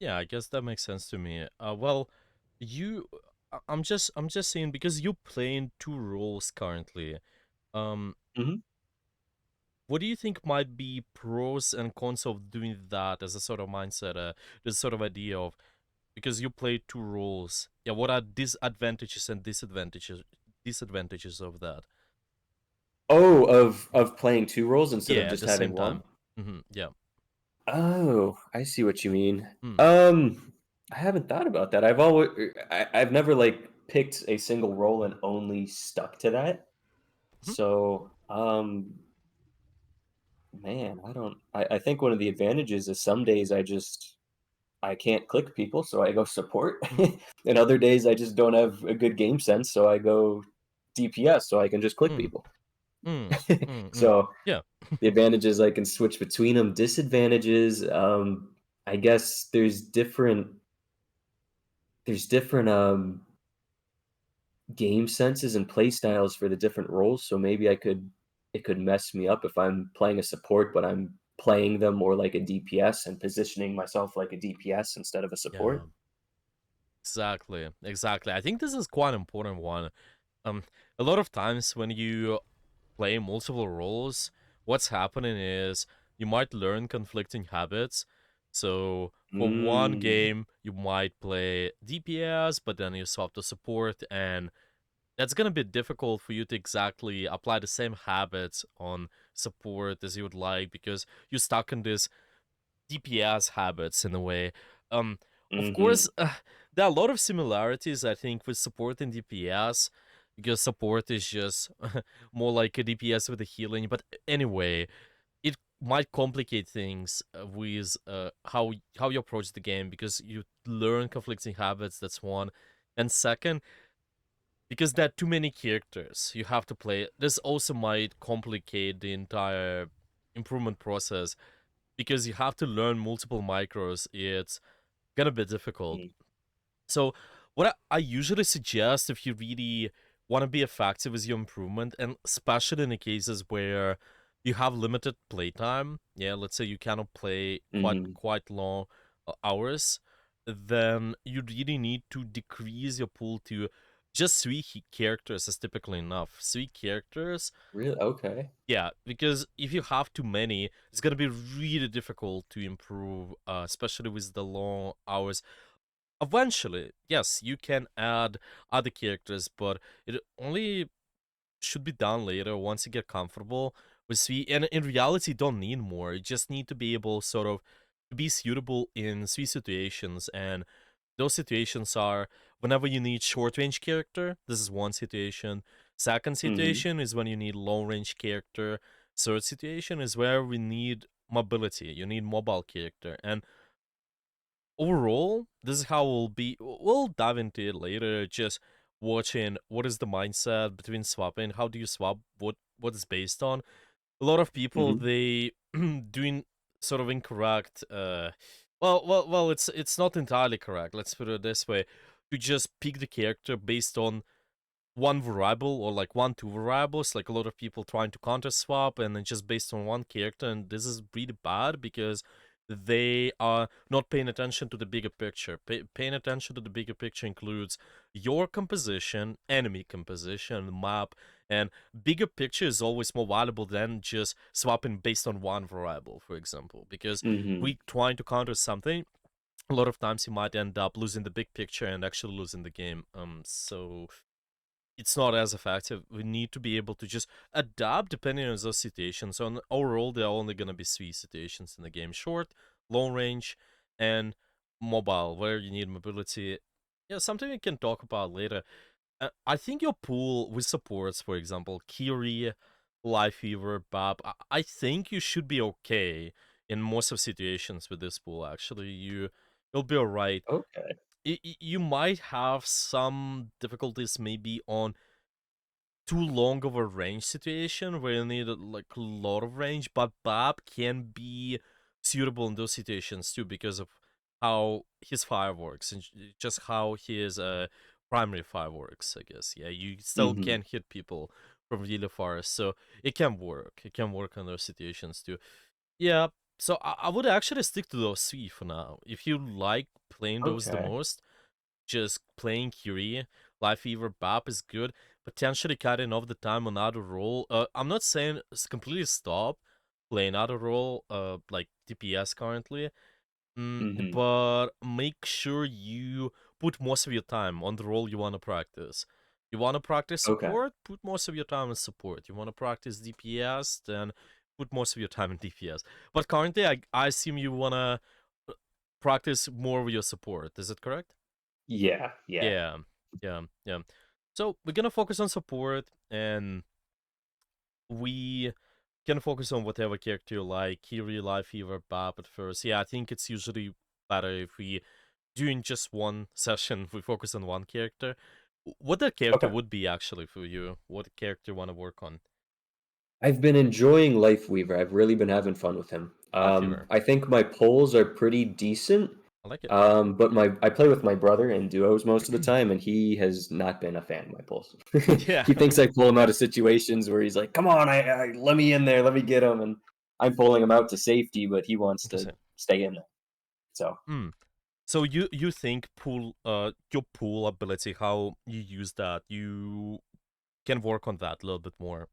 Yeah, I guess that makes sense to me. Well, you, I'm just saying because you're playing two roles currently. Um, Hmm. what do you think might be pros and cons of doing that as a sort of mindset, this sort of idea of because you play two roles? Yeah, what are disadvantages and disadvantages of that? Oh, of playing two roles instead of Yeah, at just the having same one? time. Yeah. Oh, I see what you mean. Hmm. I haven't thought about that. I've never like picked a single role and only stuck to that. Mhm. So, man, I think one of the advantages is some days I can't click people, so I go support. Mhm. And other days I just don't have a good game sense, so I go DPS so I can just click Mm. people. Mm. Mm. Mm. So Yeah. the advantages I can switch between them. Disadvantages, I guess there's different game senses and play styles for the different roles. So maybe it could mess me up if I'm playing a support, but I'm playing them more like a DPS and positioning myself like a DPS instead of a Yeah. support. Exactly. Exactly. I think this is quite an important one. Um, a lot of times when you play multiple roles, what's happening is you might learn conflicting habits. So for one Mm. game, you might play DPS, but then you swap to support, and that's gonna be difficult for you to exactly apply the same habits on support as you would like because you're stuck in this DPS habits in a way. Um, of course, Mhm. there are a lot of similarities I think with support and DPS because support is just more like a DPS with a healing. But anyway, it might complicate things with how you approach the game because you learn conflicting habits. That's one, and second, because there are too many characters you have to play. This also might complicate the entire improvement process because you have to learn multiple micros. It's gonna be difficult. Mm. So, what I usually suggest if you really want to be effective with your improvement, and especially in the cases where you have limited playtime, yeah, let's say you cannot play Mhm. quite long hours, then you really need to decrease your pool to just three characters is typically enough. Three characters, Really? Okay. yeah, because if you have too many, it's gonna be really difficult to improve, especially with the long hours. Eventually, yes, you can add other characters, but it only should be done later once you get comfortable with Sweet. And in reality, you don't need more. You just need to be able sort of to be suitable in Sweet situations. And those situations are whenever you need short range character, this is one situation. Second Mhm. situation is when you need long range character. Third situation is where we need mobility. You need mobile character. And overall, this is how we'll be. We'll dive into it later. Just watching what is the mindset between swapping. How do you swap? What is based on? A lot of people Mhm. they doing sort of incorrect. Well. It's not entirely correct. Let's put it this way: you just pick the character based on one variable or like one two variables. Like a lot of people trying to counter swap and then just based on one character, and this is really bad because they are not paying attention to the bigger picture. Paying attention to the bigger picture includes your composition, enemy composition, map, and bigger picture is always more valuable than just swapping based on one variable, for example. Because Mhm. we trying to counter something, a lot of times you might end up losing the big picture and actually losing the game. So it's not as effective. We need to be able to just adapt depending on those situations. So overall, there are only going to be three situations in the game: short, long range, and mobile, where you need mobility. Yeah, something we can talk about later. I think your pool with supports, for example, Kiri, Lifeweaver, Bob, I think you should be okay in most of situations with this pool. Actually, you'll be alright. Okay. You might have some difficulties maybe on too long of a range situation where you need like a lot of range, but Bob can be suitable in those situations too because of how his fire works and just how his primary fire works. I guess yeah, you still Mhm. can hit people from really far, so it can work. It can work in those situations too. Yeah. So I would actually stick to those three for now. If you like playing those the Okay. most, just playing Curie, Lifeweaver, Bap is good. Potentially cutting off the time on other role. I'm not saying completely stop playing other role, like DPS currently. Mhm. But make sure you put most of your time on the role you want to practice. You want to practice Okay. support? Put most of your time in support. You want to practice DPS? Then put most of your time in DPS. But currently, I assume you want to practice more with your support. Is it correct? Yeah, yeah. Yeah, yeah. So we're gonna focus on support, and we can focus on whatever character you like. Kiri, Lifeweaver, Bab at first. Yeah, I think it's usually better if we doing just one session. We focus on one character. What that character Okay. would be actually for you? What character you want to work on? I've been enjoying Lifeweaver. I've really been having fun with him. Lifeweaver. I think my polls are pretty decent. I like it. But my I play with my brother in duos most of the time, and he has not been a fan of my polls. Yeah. He thinks I pull him out of situations where he's like, "Come on, I let me in there, let me get him," and I'm pulling him out to safety, but he wants to Interesting. stay in there. So Hmm. So you think pool your pool ability, how you use that, you can work on that a little bit more.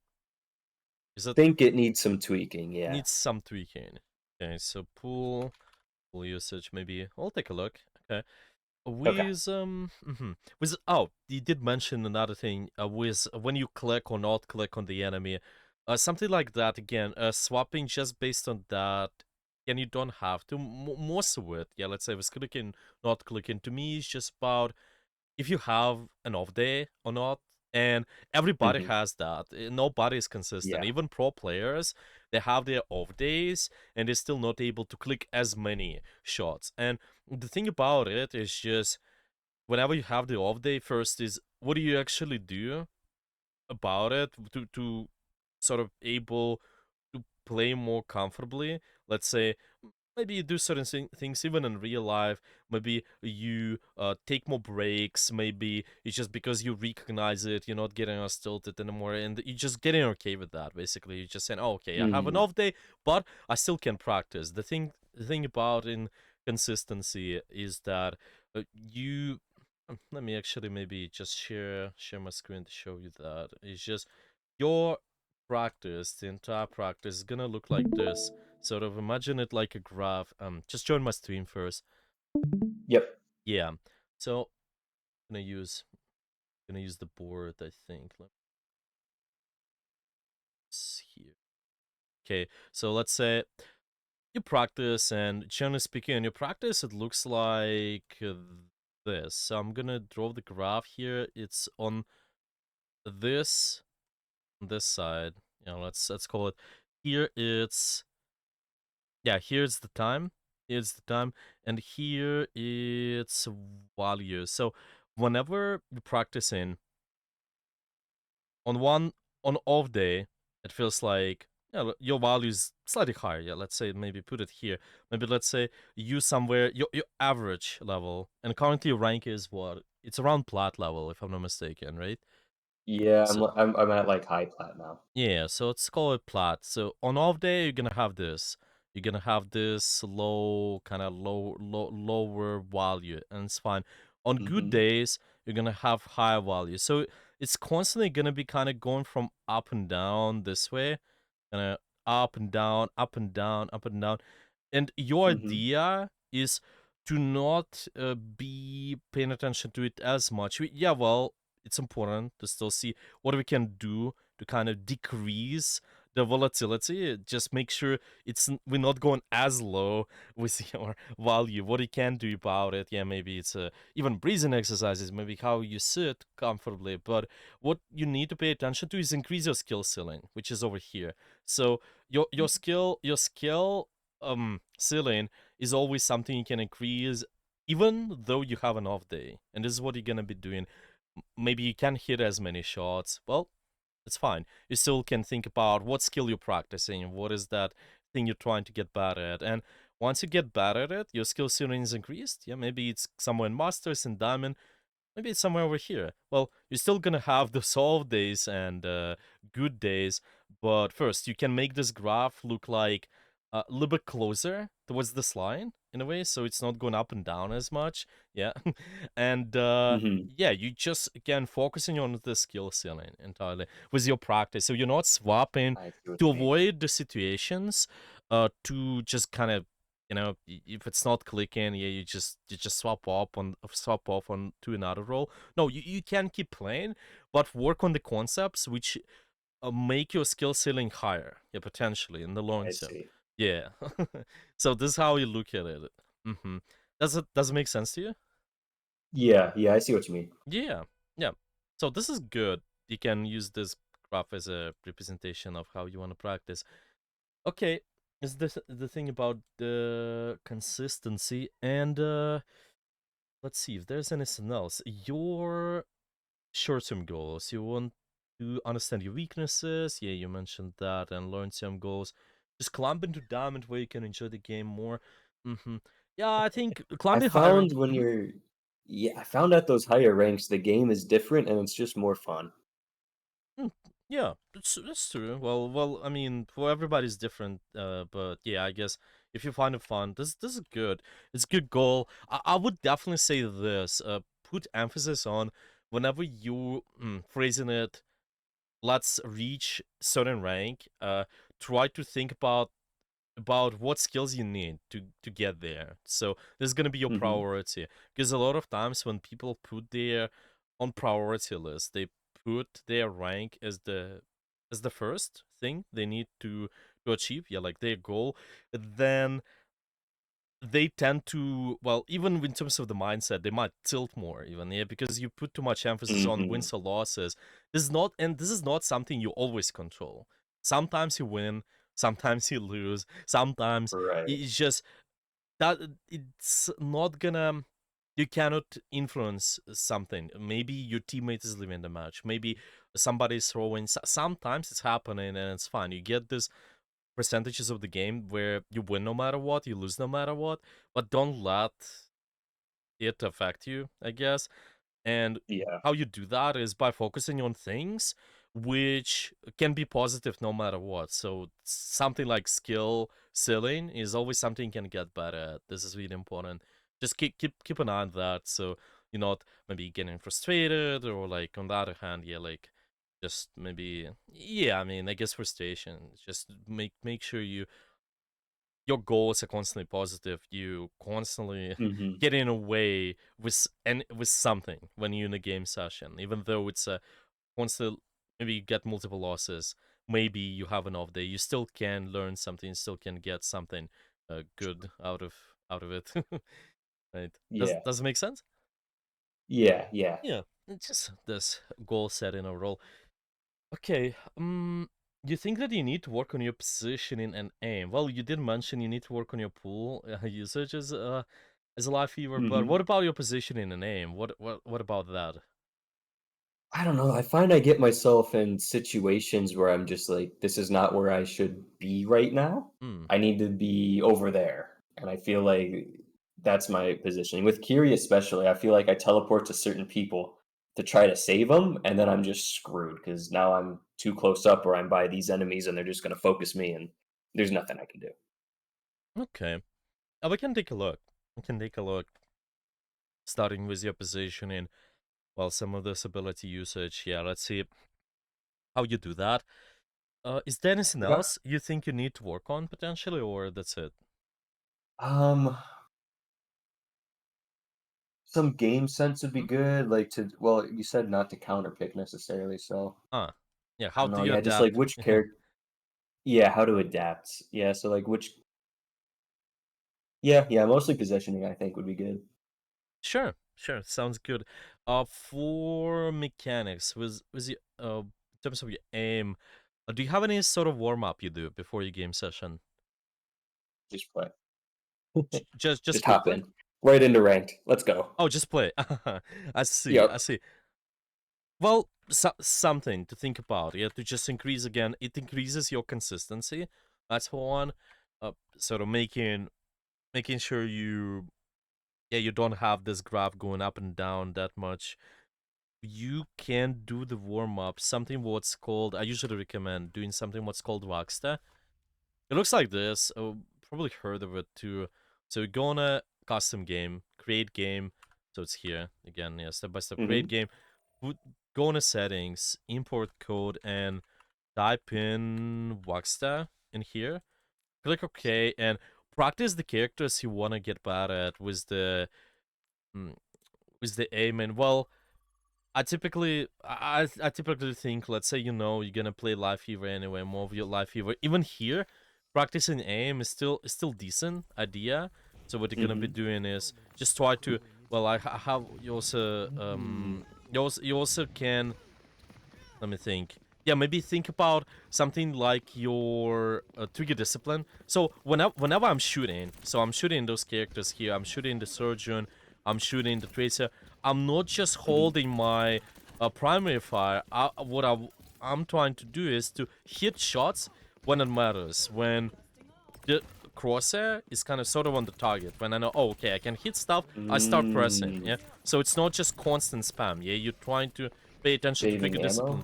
Is it think it needs some tweaking. Yeah. needs some tweaking? Okay, so pool usage maybe. I'll take a look. Okay. Okay. With oh, you did mention another thing with when you click or not click on the enemy, something like that again. Swapping just based on that, and you don't have to. Most of it, yeah. Let's say with clicking, not clicking. To me, it's just about if you have an off day or not. And everybody Hmm. has that. Nobody is consistent. Yeah. Even pro players, they have their off days and they're still not able to click as many shots. And the thing about it is just whenever you have the off day, first is what do you actually do about it to sort of able to play more comfortably? Let's say maybe you do certain things even in real life. Maybe you take more breaks. Maybe it's just because you recognize it, you're not getting as tilted anymore, and you're just getting okay with that. Basically, you're just saying, "Oh, okay, I have an Hmm. off day, but I still can practice." The thing about in consistency is that you. Let me actually maybe just share my screen to show you that. It's just your practice, the entire practice is gonna look like this. Sort of imagine it like a graph. Just join my stream first. Yep. Yeah. So gonna use gonna use the board. I think. Let's see here. Okay. So let's say you practice, and generally speaking, in your practice, it looks like this. So I'm gonna draw the graph here. It's on this side. Let's call it here. It's yeah, here's the time. Here's the time. And here it's value. So whenever you're practicing on one on off day, it feels like yeah, your value is slightly higher. Yeah, let's say maybe put it here. Maybe let's say you somewhere your average level. And currently your rank is what? It's around plat level, if I'm not mistaken, right? Yeah, So I'm at like high plat now. yeah, so let's call it plat. So on off day, you're gonna have this. You're gonna have this low, kind of lower value, and it's fine. On good Hmm. days, you're gonna have higher value. So it's constantly gonna be kind of going from up and down this way, kind of up and down, up and down, up and down. And your Hmm. idea is to not be paying attention to it as much. Yeah, well, it's important to still see what we can do to kind of decrease the volatility. Just make sure we're not going as low with your value. What you can do about it, yeah, maybe it's even breathing exercises, maybe how you sit comfortably. But what you need to pay attention to is increase your skill ceiling, which is over here. So your skill ceiling is always something you can increase even though you have an off day, and this is what you're gonna be doing. Maybe you can't hit as many shots. Well, it's fine. You still can think about what skill you're practicing, what is that thing you're trying to get better at. And once you get better at it, your skill ceiling is increased. Yeah, maybe it's somewhere in Masters and Diamond, maybe it's somewhere over here. Well, you're still gonna have the solve days and good days, but first, you can make this graph look like a little bit closer towards this line in a way, so it's not going up and down as much. Yeah, and Hmm. yeah, you just again focusing on the skill ceiling entirely with your practice. So you're not swapping I see what to you mean. avoid the situations, to just kind of if it's not clicking, yeah, you just swap off on to another role. No, you can keep playing, but work on the concepts which make your skill ceiling higher, yeah, potentially in the long I term. see. Yeah. So this is how you look at it. Mm-hmm. Does it make sense to you? Yeah, yeah, I see what you mean. Yeah. Yeah. So this is good. You can use this graph as a representation of how you want to practice. Okay. Is this the thing about the consistency and let's see if there's anything else. Your short-term goals. You want to understand your weaknesses. Yeah, you mentioned that, and long-term goals. Just climb into diamond where you can enjoy the game more. Mm-hmm. Yeah, I think I climbing high found rank. when Mhm. you're Yeah, I found at those higher ranks, the game is different and it's just more fun. Mm, yeah, that's true. Well, I mean, for everybody's different. But yeah, I guess if you find it fun, this is good. It's a good goal. I would definitely say this. Put emphasis on whenever you phrasing it. Let's reach certain rank. Try to think about what skills you need to get there. So this is gonna be your Mhm. priority. Because a lot of times when people put their on priority list, they put their rank as the first thing they need to achieve. Yeah, like their goal. Then they tend to, well, even in terms of the mindset, they might tilt more even, yeah, because you put too much emphasis on Mhm. wins or losses. This is not something you always control. Sometimes you win, sometimes you lose, sometimes Right. it's just that it's not gonna, you cannot influence something. Maybe your teammate is leaving the match, maybe somebody's throwing, sometimes it's happening and it's fine. You get this percentages of the game where you win no matter what, you lose no matter what, but don't let it affect you, I guess. And Yeah. how you do that is by focusing on things which can be positive no matter what. So something like skill ceiling is always something you can get better at. This is really important. Just keep an eye on that, so you're not maybe getting frustrated, or like on the other hand, yeah, like just maybe, yeah, I mean, I guess frustration. Just make sure your goals are constantly positive. You constantly Mhm. get in a way with something when you're in a game session, even though it's a constant. Maybe you get multiple losses. Maybe you have an off day. You still can learn something. Still can get something good out of it. Right? Does Yeah. does it make sense? Yeah, yeah. Yeah. It's just this goal set in a role. Okay. You think that you need to work on your positioning and aim? Well, you did mention you need to work on your pool usage as a live fever, but Mhm. what about your positioning and aim? What about that? I don't know, I find I get myself in situations where I'm just like, "This is not where I should be right now. Hmm. I need to be over there." And I feel like that's my positioning. With Kiri especially, I feel like I teleport to certain people to try to save them, and then I'm just screwed because now I'm too close up or I'm by these enemies and they're just gonna focus me and there's nothing I can do. Okay. We can take a look. We can take a look, starting with your positioning. Well, some of this ability usage. Yeah, let's see how you do that. Is there anything Okay. else you think you need to work on potentially, or that's it? Um, some game sense would be Hmm? good, like to well, you said not to counter pick necessarily, so Ah, yeah. I How don't do know, you yeah, just like adapt? which character yeah, how to adapt. Yeah, so like which yeah, yeah, mostly positioning I think would be good. Sure, sure. Sounds good. For mechanics, was you in terms of your aim, do you have any sort of warm up you do before your game session? Just play. Just Just quick hop play? in. Right into ranked. Let's go. Oh, just play. I see. I Yep. see. Well, something to think about. Yeah, to just increase again. It increases your consistency. That's one. Sort of making sure you don't have this graph going up and down that much. You can do the warm up, something what's called, I usually recommend doing something what's called Rockstar. It looks like this. Oh, probably heard of it too. So we go on a custom game, create game. So it's here again. Yeah, step by step create Mm-hmm. game. Go on to settings, import code, and type in Waxta in here. Click OK, and practice the characters you want to get bad at mm, with the aim. And well, I typically think, let's say, you're gonna play Lifeweaver anyway, more of your Lifeweaver. Even here, practicing aim is still decent idea. So what you're gonna be Mm-hmm. doing is just try to, well, I have you also can, let me think. Yeah, maybe think about something like your trigger discipline. So whenever I'm shooting, so I'm shooting those characters here. I'm shooting the surgeon. I'm shooting the tracer. I'm not just Mm-hmm. holding my primary fire. I'm trying to do is to hit shots when it matters. When the crosshair is kind of sort of on the target. When I know, oh, okay, I can hit stuff, I start pressing. Mm. Yeah. So it's not just constant spam. Yeah, you're trying to pay attention to trigger Saving discipline.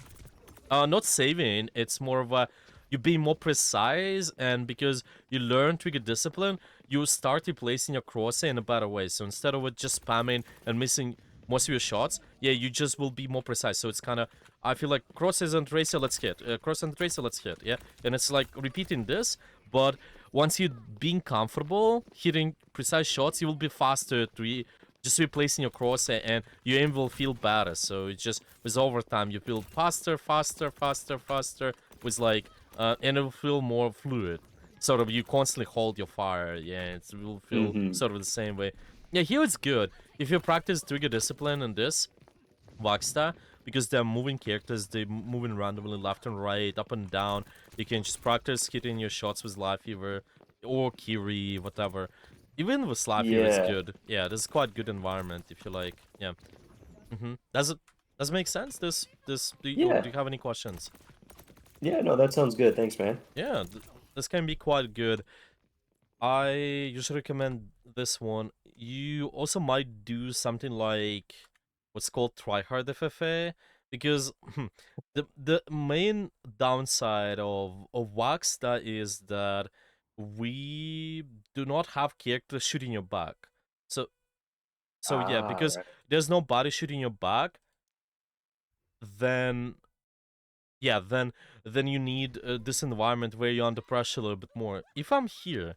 ammo. Not saving. It's more of a you being more precise, and because you learn trigger discipline, you start replacing your crosshair in a better way. So instead of it just spamming and missing most of your shots, yeah, you just will be more precise. So it's kind of, I feel like crosshairs and tracer, let's hit. Cross and tracer, let's hit. Yeah, and it's like repeating this, but once you being comfortable hitting precise shots, you will be faster to just replacing your crosshair, and your aim will feel better. So it's just with overtime you feel faster, faster, faster, faster. With like, and it will feel more fluid. Sort of, you constantly hold your fire. Yeah, it will feel Mm-hmm. sort of the same way. Yeah, here it's good if you practice trigger discipline in this Rockstar, because they're moving characters, they're moving randomly left and right, up and down. You can just practice hitting your shots with Lifeweaver or Kiri, whatever. Even with Lifeweaver is Yeah. good. Yeah, this is quite good environment if you like. Yeah. Does it make sense? Do Yeah. you have any questions? Yeah. No, that sounds good. Thanks, man. Yeah, this can be quite good. I usually recommend this one. You also might do something like what's called tryhard FFA, because the main downside of Waxta is that we do not have characters shooting your back. So yeah, Ah, because right. there's no body shooting your back, then yeah, then you need this environment where you're under pressure a little bit more. If I'm here,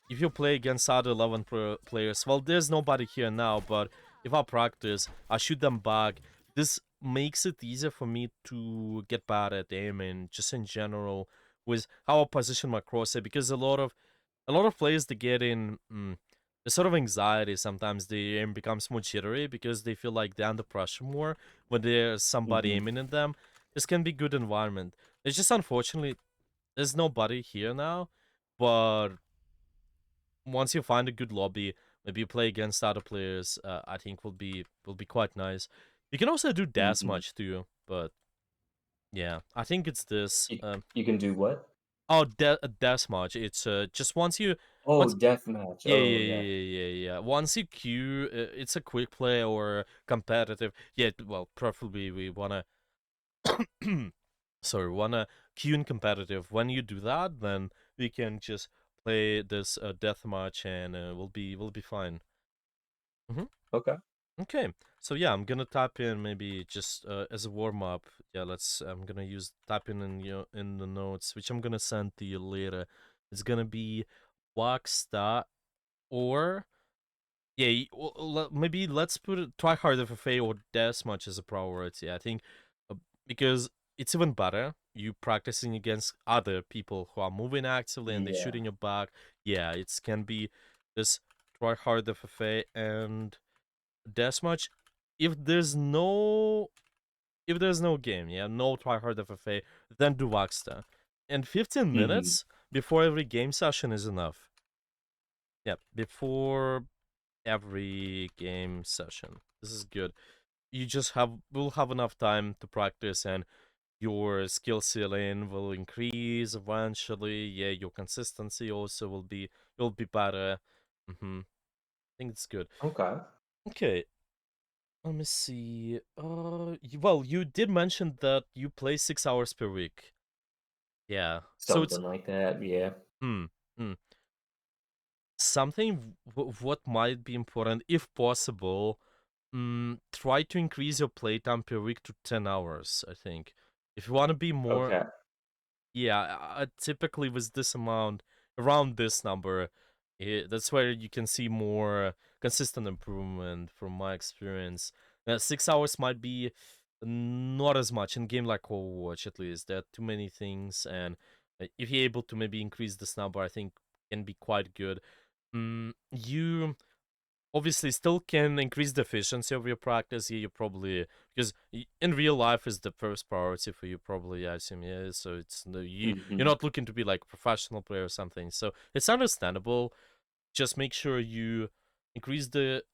if you play against other 11 players, well, there's nobody here now, but if I practice, I shoot them back. This makes it easier for me to get better at aiming, just in general, with how I position my crosshair. Because a lot of players, they get in the sort of anxiety. Sometimes the aim becomes more jittery because they feel like they're under pressure more when there's somebody Mm-hmm. aiming at them. This can be good environment. It's just unfortunately there's nobody here now, but once you find a good lobby, maybe you play against other players. I think will be quite nice. You can also do Mm-hmm. deathmatch too, but yeah, I think it's this. You can do what? Oh, deathmatch. It's just Oh, once deathmatch. yeah, Oh, yeah. yeah. Once you queue, it's a quick play or competitive. Yeah, well, preferably we wanna sorry, wanna queue in competitive. When you do that, then we can just play this deathmatch, and we'll be fine. Mm-hmm. Okay. Okay, so yeah, I'm gonna type in maybe just as a warm up. Yeah, I'm gonna use type in your in the notes, which I'm gonna send to you later. It's gonna be Waxta or yeah, maybe let's put it try harder for Faye or Deathmatch as a priority. I think uh, because it's even better. You practicing against other people who are moving actively and they Yeah. shooting your back. Yeah, it can be this try harder for Faye and Deathmatch. If there's no if there's no game, yeah, no tryhard FFA, then do Waxta. And 15 Mm-hmm. minutes before every game session is enough. Yeah, before every game session. This is good. You just will have enough time to practice, and your skill ceiling will increase eventually. Yeah, your consistency also will be better. I think it's good. Okay. Okay, let me see. Well, you did mention that you play 6 hours per week. Yeah. So it's something like that. Yeah. hmm, hmm. Something what might be important, if possible. Try to increase your playtime per week to 10 hours. I think if you want to be more, Okay. yeah, typically with this amount, around this number, that's where you can see more consistent improvement from my experience. 6 hours might be not as much in game like Overwatch, at least. There are too many things, and if you're able to maybe increase this number, I think can be quite good. You obviously still can increase the efficiency of your practice. Yeah, you probably, because in real life is the first priority for you, probably, I assume. Yeah, so it's no, you're Hmm. not looking to be like a professional player or something, so it's understandable. Just make sure you increase the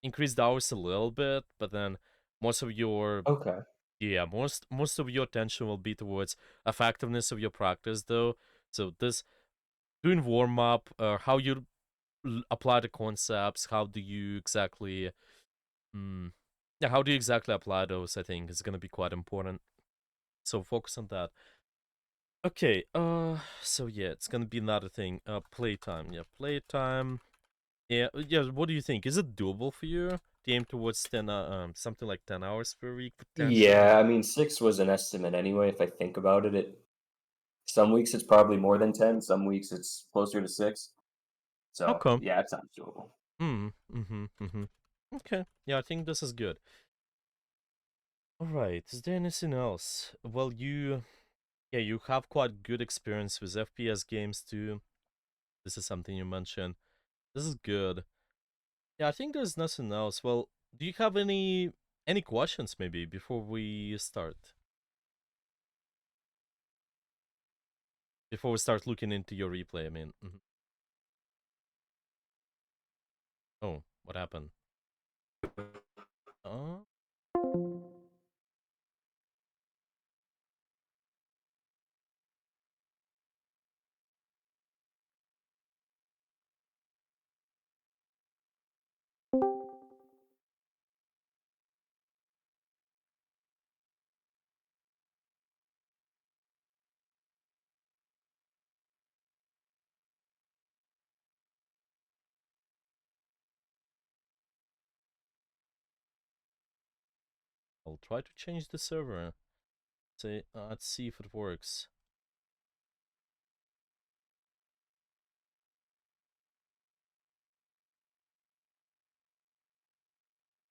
increase the hours a little bit, but then most of your, Okay. yeah, most of your attention will be towards effectiveness of your practice, though. So this doing warm up, how you apply the concepts, how do you exactly, yeah, how do you exactly apply those? I think is gonna be quite important. So focus on that. Okay. So yeah, it's gonna be another thing. Playtime. Yeah, playtime. Yeah. Yeah. What do you think? Is it doable for you to aim towards 10? Something like 10 hours per week Yeah, potentially. I mean, 6 was an estimate anyway, if I think about it. Some weeks it's probably more than 10, some weeks it's closer to 6. So, Okay. yeah, it sounds doable. Mm-hmm. Okay. Yeah, I think this is good. All right. Is there anything else? Well, yeah, you have quite good experience with FPS games too. This is something you mentioned. This is good. Yeah, I think there's nothing else. Well, do you have any questions maybe before we start? Before we start looking into your replay, I mean. Oh, what happened? Oh, I'll try to change the server. Say, let's see if it works.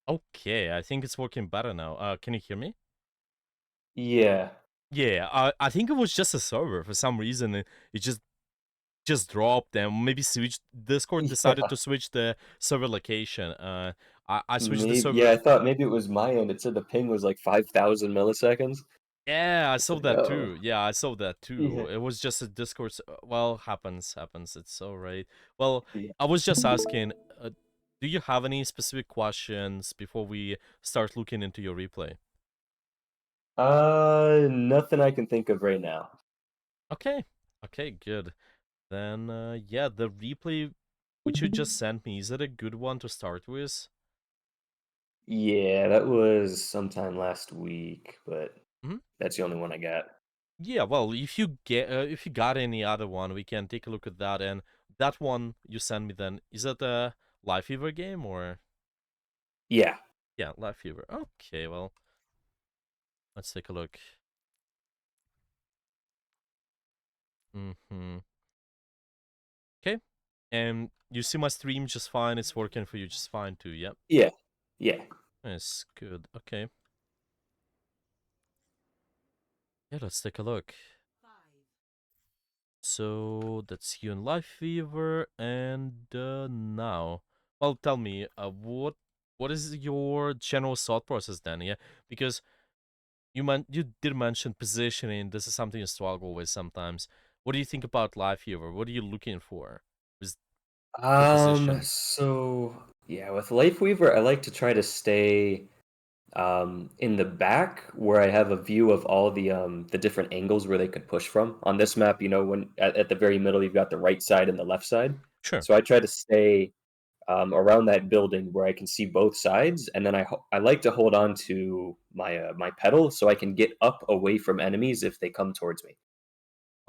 Okay, I think it's working better now. Can you hear me? Yeah. Yeah, I think it was just a server for some reason. It just dropped and maybe switched. Discord decided Yeah. to switch the server location. I switched the Maybe yeah, server. I thought maybe it was my end. It said the ping was like 5,000 milliseconds. Yeah, I It's saw like, that "Oh." too. Yeah, I saw that Yeah. too. It was just a Discord. Well, happens. It's all right. Well, Yeah. I was just asking. Do you have any specific questions before we start looking into your replay? Nothing I can think of right now. Okay. Okay, good. Then, yeah, the replay which you just sent me, is it a good one to start with? Yeah, that was sometime last week, but Hmm. that's the only one I got. Yeah, well, if you got any other one, we can take a look at that. And that one you sent me, then is that a Lifeweaver game or? Yeah. Yeah, Lifeweaver. Okay, well, let's take a look. Mm-hmm. Okay, and you see my stream just fine. It's working for you just fine too. Yep. Yeah. Yeah. Yes, good. Okay. Yeah, let's take a look. So that's you in Lifeweaver, and now, well, tell me, what is your general thought process then? Yeah, because you did mention positioning. This is something you struggle with sometimes. What do you think about Lifeweaver? What are you looking for with the position? So yeah, with Lifeweaver, I like to try to stay in the back where I have a view of all the different angles where they could push from. On this map, when at the very middle you've got the right side and the left side. Sure. So I try to stay around that building where I can see both sides, and then I like to hold on to my pedal so I can get up away from enemies if they come towards me.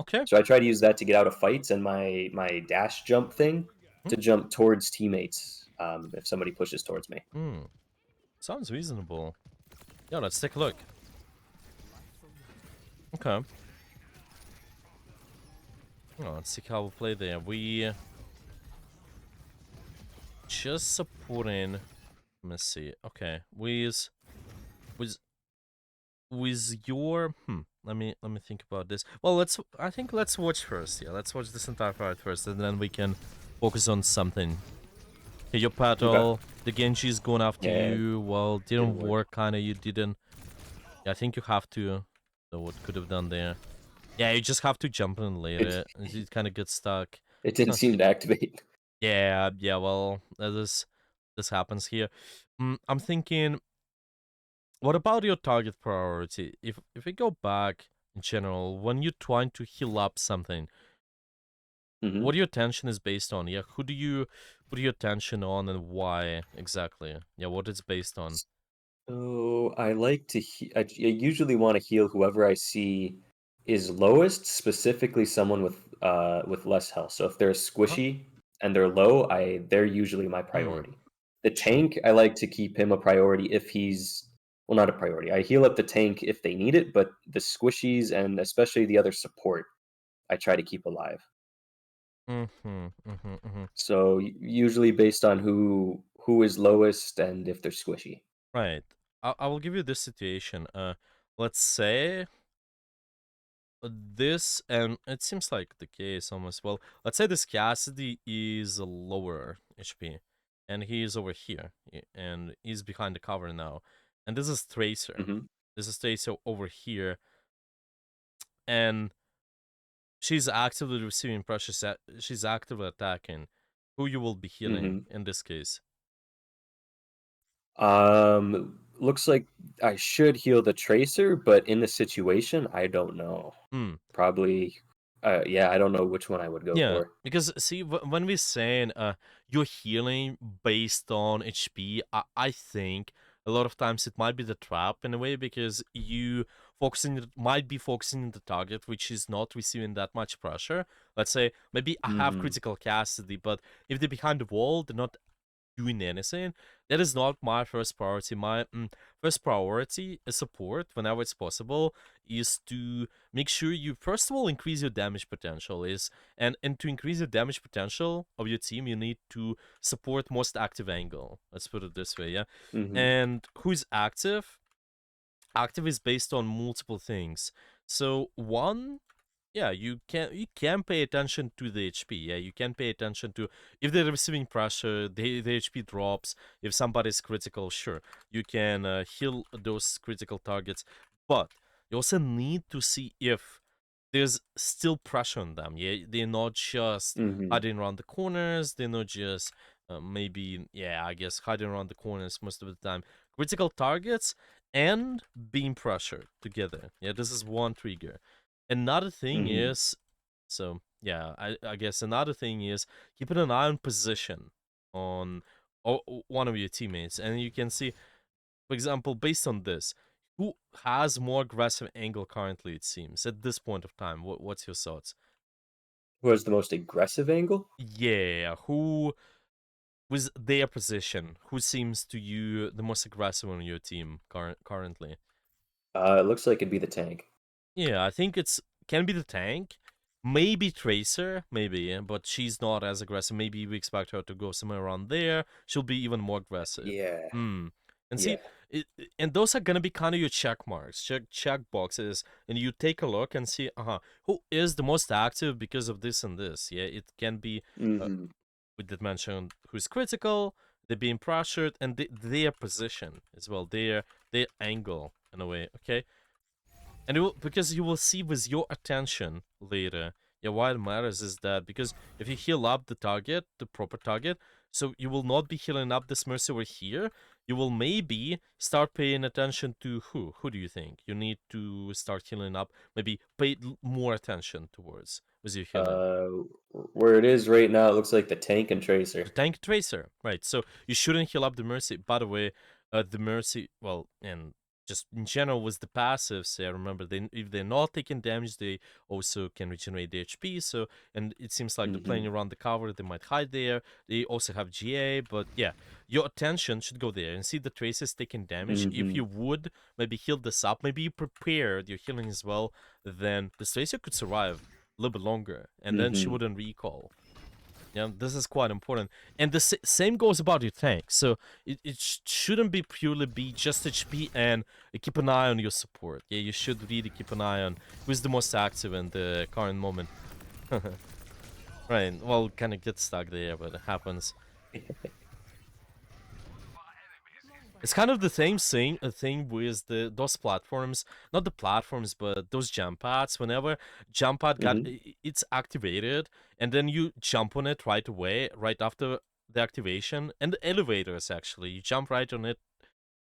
Okay. So I try to use that to get out of fights and my dash jump thing Hmm. to jump towards teammates if somebody pushes towards me. Hmm. Sounds reasonable. Yeah, let's take a look. Okay. Oh, let's see how we play there. We just supporting. Let me see. Okay, with with your let me think about this. Well, I think let's watch first. Yeah, let's watch this entire fight first, and then we can focus on something. Okay, your Okay. battle, the Genji is going after Yeah, you. Well, didn't didn't work. work. Kinda, you didn't. Yeah, I think you have to. So what could have done there? Yeah, you just have to jump in It later. It kind of gets stuck. it didn't seem to activate. Yeah, yeah. Well, this happens here. I'm thinking, what about your target priority? If we go back in general, when you're trying to heal up something, Hmm. what your attention is based on? Yeah, who do you put your attention on and why exactly? Yeah, what it's based on? So I like to I usually want to heal whoever I see is lowest, specifically someone with less health. So if they're Huh? squishy and they're low, they're usually my Hmm. priority. The Sure. tank, I like to keep him a priority if he's well, not a priority. I heal up the tank if they need it, but the squishies and especially the other support, I try to keep alive. Mm-hmm. Mm-hmm. Mm-hmm. So usually based on who is lowest and if they're squishy. Right. I will give you this situation. Let's say this, and it seems like the case almost. Well, let's say this Cassidy is a lower HP, and he is over here, and he's behind the cover now. And this is Tracer. Hmm. This is Tracer over here, and she's actively receiving pressure. She's actively attacking. Who you will be healing Hmm. in this case? Looks like I should heal the tracer, but in the situation, I don't know. Hmm. Probably, yeah, I don't know which one I would go Yeah, for. because see, when we're saying you're healing based on HP, I think a lot of times it might be the trap in a way because you might be focusing on the target which is not receiving that much pressure. Let's say maybe I have Mhm, critical capacity, but if they're behind the wall, they're not doing anything. That is not my first priority. My first priority is support whenever it's possible is to make sure you first of all increase your damage potential is and to increase the damage potential of your team you need to support most active angle. Let's put it this way, yeah. mhm, And who's active? Active is based on multiple things. So one, yeah, you can pay attention to the HP. Yeah, you can pay attention to if they're receiving pressure, the HP drops. If somebody's critical, sure, you can heal those critical targets. But you also need to see if there's still pressure on them. Yeah, they're not just mhm, hiding around the corners. They're not just maybe, yeah, I guess hiding around the corners most of the time. Critical targets and being pressured together. Yeah, this is one trigger. Another thing mhm. is, so yeah, I guess another thing is keeping an eye on position on one of your teammates, and you can see, for example, based on this, who has more aggressive angle currently. It seems at this point of time. What's your thoughts? Who has the most aggressive angle? Yeah, who with their position? Who seems to you the most aggressive on your team currently? It looks like it'd be the tank. Yeah, I think it's can be the tank. Maybe Tracer, maybe, but she's not as aggressive. Maybe we expect her to go somewhere around there. She'll be even more aggressive. Yeah, Hmm. And see, yeah. and those are gonna be kind of your check marks, check boxes, and you take a look and see, who is the most active because of this and this. Yeah, it can be, uh, Mhm, we did mention who's critical, they're being pressured, and their position as well, their angle in a way. Okay, and because you will see with your attention later, yeah, why it matters is that because if you heal up the target, the proper target, so you will not be healing up this mercy over here. You will maybe start paying attention to who? Who do you think you need to start healing up? Maybe pay more attention towards with your healing. uh, where it is right now, it looks like the tank and The tracer. tank tracer, right? So you shouldn't heal up the mercy. By the way, the mercy, well, and just in general with the passives. I remember if they're not taking damage, they also can regenerate the HP. So, and it seems like they're playing Mhm. around the cover. They might hide there. They also have GA, but yeah, your attention should go there and see the traces taking damage. If you Mhm. would maybe heal this up, maybe you prepared your healing as well, then the tracer could survive a little bit longer, and then she Mhm. wouldn't recall. Yeah, this is quite important. And the same goes about your tank. So it shouldn't be purely be just HP, and keep an eye on your support. Yeah, you should really keep an eye on who's the most active in the current moment. Right, well, kind of get stuck there, but it happens. It's kind of the same thing, a thing with those platforms, not the platforms, but those jump pads. Whenever jump pad Mhm. it's activated, and then you jump on it right away, right after the activation, and the elevators actually, you jump right on it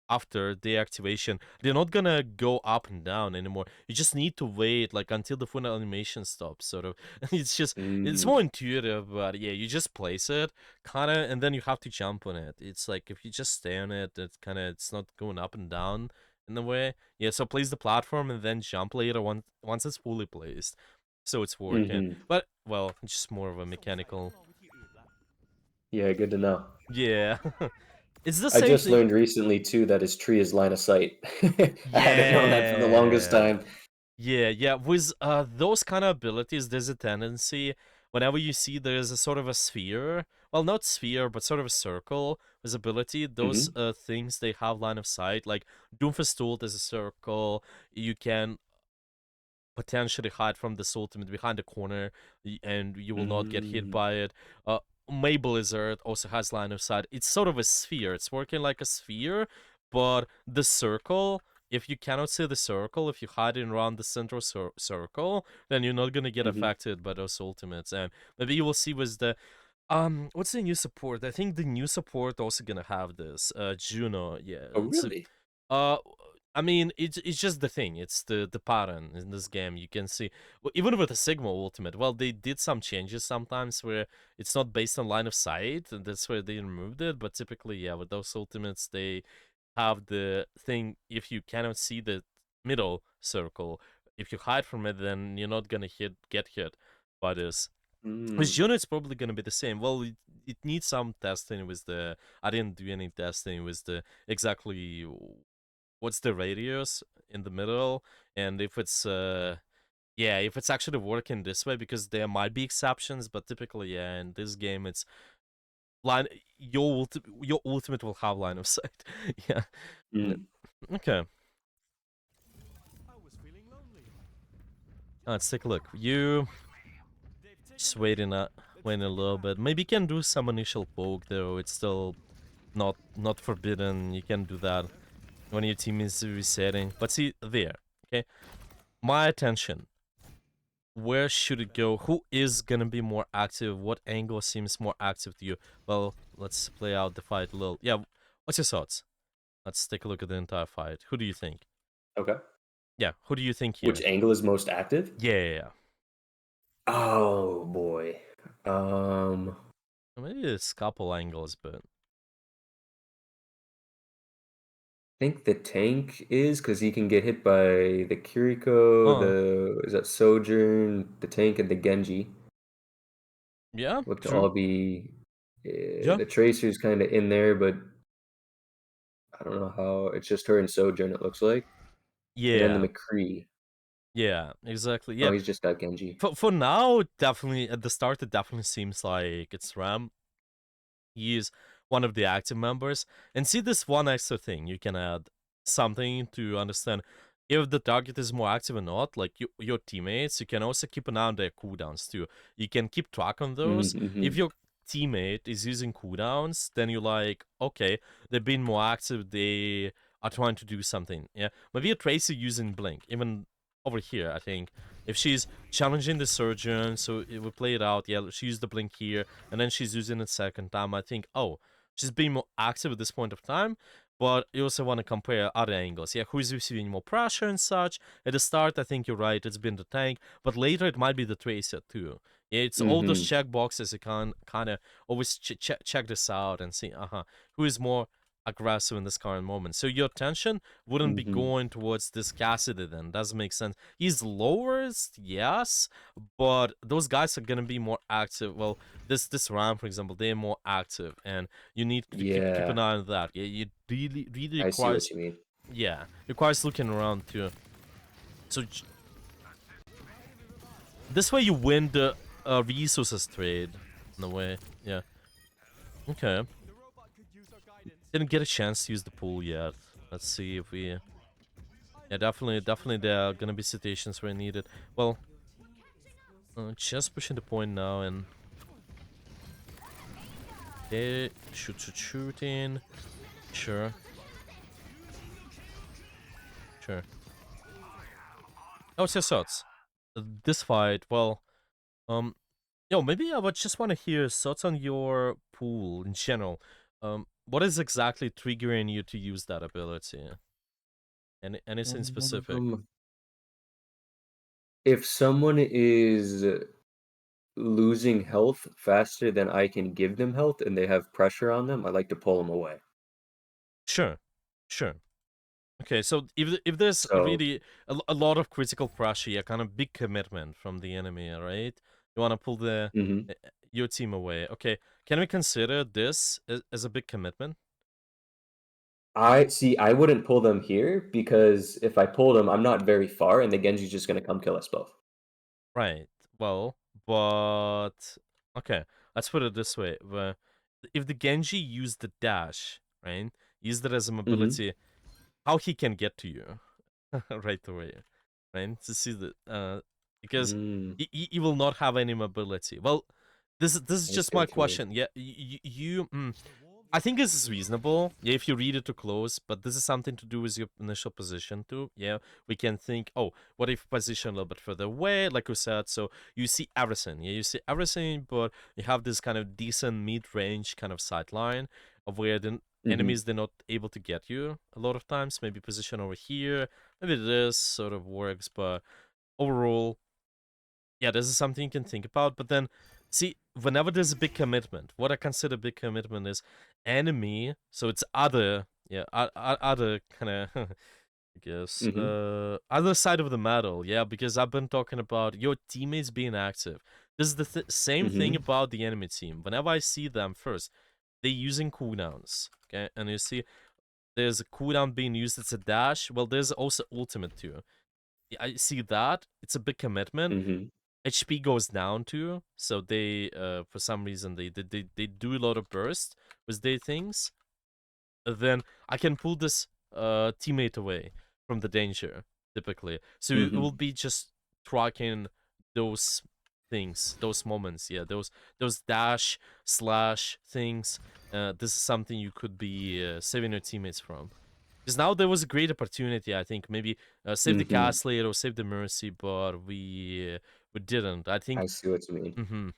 after the activation. They're not gonna go up and down anymore. You just need to wait like until the full animation stops, sort of. It's Mm. more intuitive, but yeah, you just place it kinda, and then you have to jump on it. It's like if you just stay on it, it's not going up and down in a way. Yeah, so place the platform and then jump later once it's fully placed. So it's working. Mhm. But well, just more of a mechanical. Yeah, good to know. Yeah. It's the I same just thing. learned recently too that his tree is line of sight. I hadn't known that for the longest Yeah. time. Yeah, yeah. With those kind of abilities, there's a tendency whenever you see there's a sort of a sphere, well, not sphere, but sort of a circle with ability. Those Mhm. things they have line of sight. Like Doomfist tool, there's a circle. You can potentially hide from this ultimate behind the corner, and you will not get hit Mm. by it. May Blizzard also has line of sight. It's sort of a sphere. It's working like a sphere, but the circle. If you cannot see the circle, if you hide it around the central circle, then you're not gonna get Mhm. affected by those ultimates. And maybe you will see with the what's the new support? I think the new support also gonna have this. Juno, yeah. Oh, It's really? uh I mean, it's just the thing. It's the pattern in this game. You can see, even with the Sigma Ultimate. Well, they did some changes sometimes where it's not based on line of sight, and that's where they removed it. But typically, yeah, with those ultimates, they have the thing. If you cannot see the middle circle, if you hide from it, then you're not gonna get hit by this. With Mm. Juno, it's probably gonna be the same. Well, it needs some testing with the. I didn't do any testing with the exactly what's the radius in the middle, and if it's yeah, if it's actually working this way, because there might be exceptions, but typically, yeah, in this game it's line your ultimate will have line of sight. Yeah. Mm. Okay, let's take a look. You just waiting a little bit. Maybe you can do some initial poke though. It's still not forbidden. You can do that when your team is resetting. But see there, okay, my attention, where should it go? Who is gonna be more active? What angle seems more active to you? Well, let's play out the fight a little. Yeah, what's your thoughts? Let's take a look at the entire fight. Who do you think? Okay. Yeah, who do you think Which here? angle is most active? Yeah, yeah, yeah. Oh boy. Um, Maybe it's couple angles, but I think the tank is because he can get hit by the Kiriko, uh, the is that Sojourn, the tank, and the Genji. yeah, Look to all true. be Yeah, the Tracer's kind of in there, but I don't know how. It's just her and Sojourn. It looks like, and then the yeah, McCree. yeah, exactly. Oh, Yeah, he's just got Genji. for now, definitely at the start, it definitely seems like it's Ram. He is one of the active members. And see this one extra thing, you can add something to understand if the target is more active or not, like your teammates. You can also keep an eye on their cooldowns too. You can keep track on those. If Mm-hmm. your teammate is using cooldowns, then you're like, okay, they've been more active, they are trying to do something. Yeah, maybe a Tracer using Blink, even over here, I think. If she's challenging the surgeon, so it would play it out. Yeah, she used the blink here, and then she's using it second time. I think, oh, she's being more active at this point of time. But you also want to compare other angles. Yeah, who's receiving more pressure and such. At the start, I think you're right. It's been the tank, but later it might be the tracer too. Yeah, it's all those Mm-hmm. check boxes. You can kind of always check this out and see, who is more aggressive in this current moment. So your attention wouldn't be Mhm. going towards this Cassidy then. Doesn't make sense. He's lowest, yes, but those guys are gonna be more active. Well, this round, for example, they're more active, and you need to keep an Yeah, eye on that. Yeah, you really I see what requires, you mean. yeah, requires looking around too. So this way you win the resources trade in a way. Yeah. Okay. Didn't get a chance to use the pool yet. Let's see if we. Yeah, definitely there are gonna be situations where I need it. Well, just pushing the point now and. Okay, shooting. Sure, sure. Oh, it's your thoughts. This fight, well, um, maybe I would just want to hear thoughts on your pool in general. What is exactly triggering you to use that ability? Anything specific? Um, if someone is losing health faster than I can give them health and they have pressure on them, I like to pull them away. Sure, sure. Okay, so if there's So, really a lot of critical pressure, yeah, kind of big commitment from the enemy, right? You want to pull mhm. your team away. Okay, can we consider this as a big commitment? I wouldn't pull them here because if I pull them, I'm not very far and the Genji's just gonna come kill us both. Right. Well, but okay, let's put it this way: if the Genji used the dash, right, used it as a Mhm. mobility, how he can get to you right away, right? To see the because Mm, he will not have any mobility. Well, this is I just see my what you mean. question. Yeah, I think this is reasonable. Yeah, if you read it too close, but this is something to do with your initial position too. Yeah, we can think, oh, what if position a little bit further away, like we said. So you see everything. Yeah, you see everything, but you have this kind of decent mid-range kind of sideline of where the Mhm. enemies they're not able to get you a lot of times. Maybe position over here. Maybe this sort of works, but overall, yeah, this is something you can think about. But then, see, whenever there's a big commitment, what I consider big commitment is enemy. So it's other, yeah, other kind of, I guess, Mhm. other side of the medal. Yeah, because I've been talking about your teammates being active. This is the same thing Mhm. about the enemy team. Whenever I see them first, they're using cooldowns. Okay, and you see there's a cooldown being used. It's a dash. Well, there's also ultimate too. I see that it's a big commitment. Mhm. HP goes down too, so they for some reason they do a lot of burst with their things. Then I can pull this teammate away from the danger typically. So it will Mhm. be just tracking those things, those moments. Yeah, those dash slash things. This is something you could be saving your teammates from. Because now there was a great opportunity, I think, maybe save the Mhm. Castle or save the Mercy, but we didn't. I think. I see what you mean. Mm-hmm.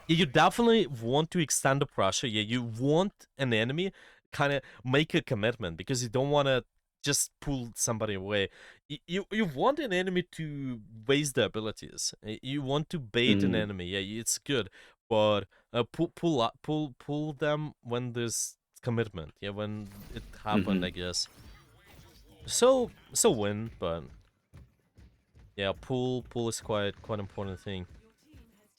Yeah, you definitely want to extend the pressure. Yeah, you want an enemy kind of make a commitment because you don't want to just pull somebody away. You want an enemy to waste their abilities. You want to bait an Mhm. enemy. Yeah, it's good, but pull them when there's commitment. Yeah, when it happened, I Mhm. guess. So win, but yeah, pull is quite important thing.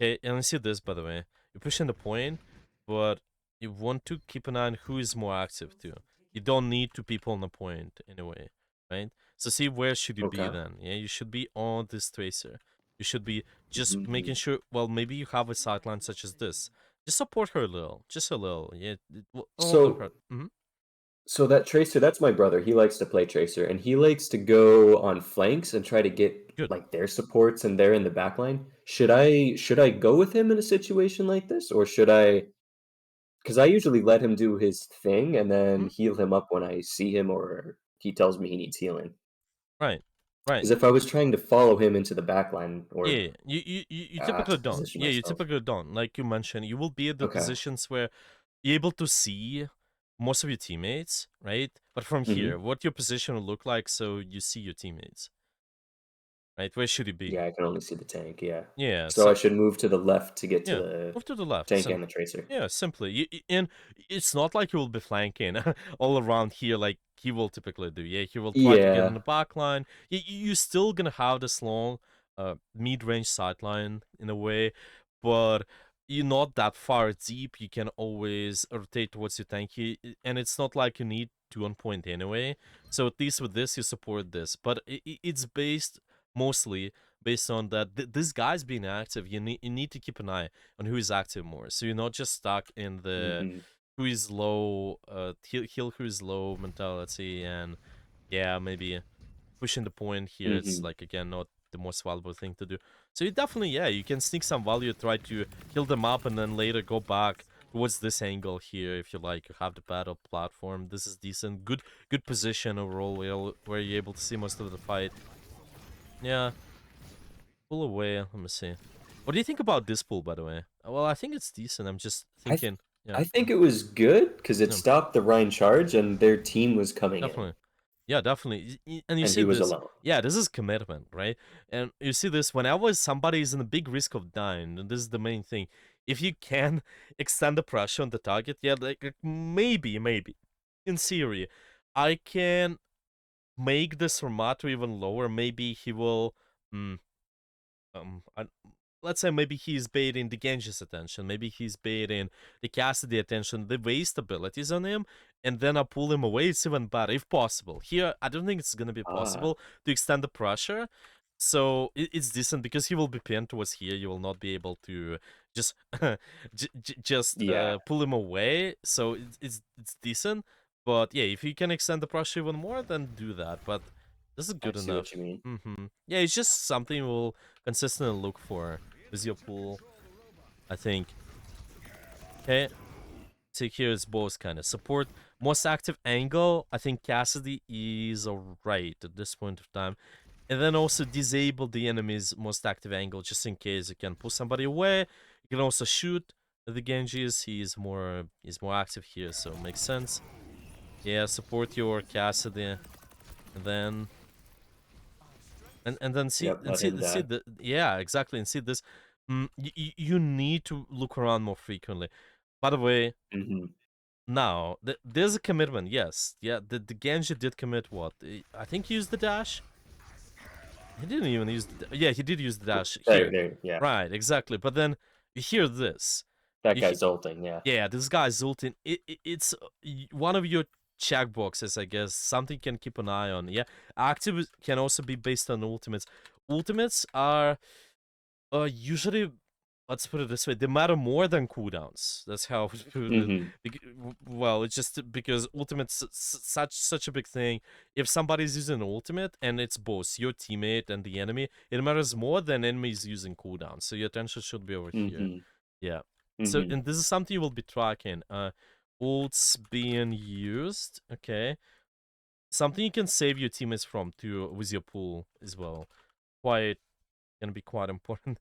Okay, and I see this by the way. You're pushing the point, but you want to keep an eye on who is more active too. You don't need two people on the point anyway, right? So see where should you be Okay. then? Yeah, you should be on this tracer. You should be just making Mhm. sure. Well, maybe you have a sideline such as this. Just support her a little, just a little. Yeah, it won't So hurt. Mm-hmm. so that Tracer, that's my brother. He likes to play Tracer, and he likes to go on flanks and try to get Good. like their supports and they're in the back line. Should I go with him in a situation like this, or should I? Because I usually let him do his thing and then Mhm. heal him up when I see him or he tells me he needs healing. Right, right. Because if I was trying to follow him into the back line or Yeah, you typically to don't. position Yeah, you myself. typically don't. Like you mentioned, you will be at the Okay. positions where you're able to see most of your teammates, right? But from here, Mhm. what your position will look like so you see your teammates, right? Where should he be? Yeah, I can only see the tank, yeah. Yeah, So I so should move to the left to get to yeah, the move to the left. tank and the tracer. Yeah, simply. And it's not like he will be flanking all around here like he will typically do. Yeah, he will try to get in Yeah. the back line. You're still gonna have this long mid-range sideline in a way, but you're not that far deep. You can always rotate towards your tank, and it's not like you need to on point anyway. So at least with this, you support this. But it's based mostly based on that this guy's being active. You need to keep an eye on who is active more, so you're not just stuck in the Mhm. who is low, heal who is low mentality, and yeah, maybe pushing the point here. It's Mhm. like again not the most valuable thing to do. So you definitely, yeah, you can sneak some value, try to heal them up, and then later go back towards this angle here if you like. You have the battle platform. This is decent, good position overall, where you're able to see most of the fight. Yeah, pull away. Let me see. What do you think about this pull, by the way? Well, I think it's decent. I'm just I th thinking, yeah, I think it was good because it yeah, stopped the Rhine charge and their team was coming in, definitely. Yeah, definitely. And you and see he was this. alone. Yeah, this is commitment, right? And you see this whenever somebody is in a big risk of dying, and this is the main thing. If you can extend the pressure on the target, yeah, like maybe, in theory, I can make this Ramato even lower. Maybe he will. Mm, I, let's say maybe he's baiting the Genji's attention, maybe he's baiting the Cassidy attention, the waste abilities on him, and then I pull him away. It's even better if possible. Here, I don't think it's gonna be Ah, possible to extend the pressure, so it's decent because he will be pinned towards here. You will not be able to just just yeah, pull him away. So it's decent, but yeah, if you can extend the pressure even more, then do that. But this is I good see what you enough. mean. Yeah, it's just something we'll consistently look for with your pool, I think. Okay, so here it's both kind of support. Most active angle, I think Cassidy is alright at this point of time. And then also disable the enemy's most active angle just in case you can pull somebody away. You can also shoot the Genjis. He's more active here, so it makes sense. Yeah, support your Cassidy. And then and then Yep, let him see die. the yeah, exactly, and see this. You need to look around more frequently. By the way, Mhm. now there's a commitment. Yes, yeah, the Genji did commit what? I think he used the dash. He didn't even use yeah, he did use the dash here. Yeah. Right, exactly. But then you hear this. That You guy's ulting, yeah. Yeah, this guy's ulting. It's one of your checkboxes, I guess. Something you can keep an eye on. Yeah, active can also be based on ultimates. Ultimates are usually, let's put it this way, they matter more than cooldowns. That's how I would put it. Mhm. Well, it's just because ultimate's such a big thing. If somebody's using an ultimate and it's both your teammate and the enemy, it matters more than enemies using cooldowns. So your attention should be over here. Mhm. Yeah. So, Mhm. and this is something you will be tracking. Ults being used. Okay. Something you can save your teammates from too with your pool as well. Quite gonna be quite important.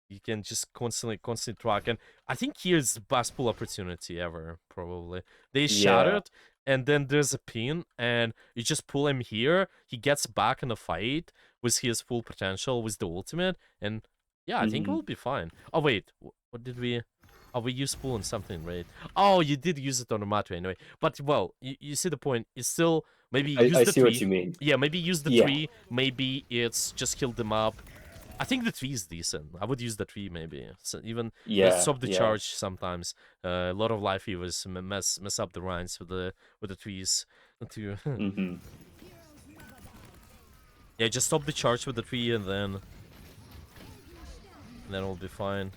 You can just constantly track, and I think here's the best pull opportunity ever. Probably they Yeah. shattered, and then there's a pin, and you just pull him here. He gets back in the fight with his full potential with the ultimate, and yeah, I think Mhm. we'll be fine. Oh wait, what did we? Oh, we used pull on something, right? Oh, you did use it on the matter anyway. But well, you see the point. It's still maybe use I the see what tree. you mean. Yeah, maybe use the Yeah. tree. Maybe it's just kill them up. I think the tree is decent. I would use the tree maybe. So even Yeah, stop the yeah. charge sometimes. A lot of life healers mess up the Rhines with the trees. To Mhm. yeah, just stop the charge with the tree and then we'll be fine.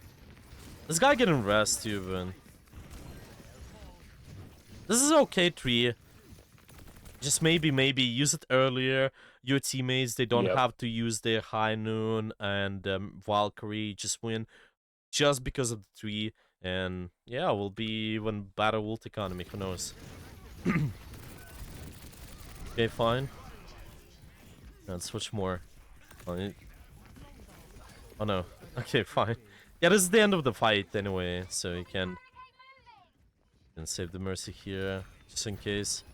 This guy getting rest even. This is okay tree. Just maybe use it earlier. Your teammates they don't Yep. have to use their High Noon and Valkyrie. Just win just because of the tree. And yeah, we'll be even better ult economy. Who knows? Okay, fine. Let's switch more. Oh, oh no. Okay, fine. Yeah, this is the end of the fight anyway, so you can save the mercy here just in case.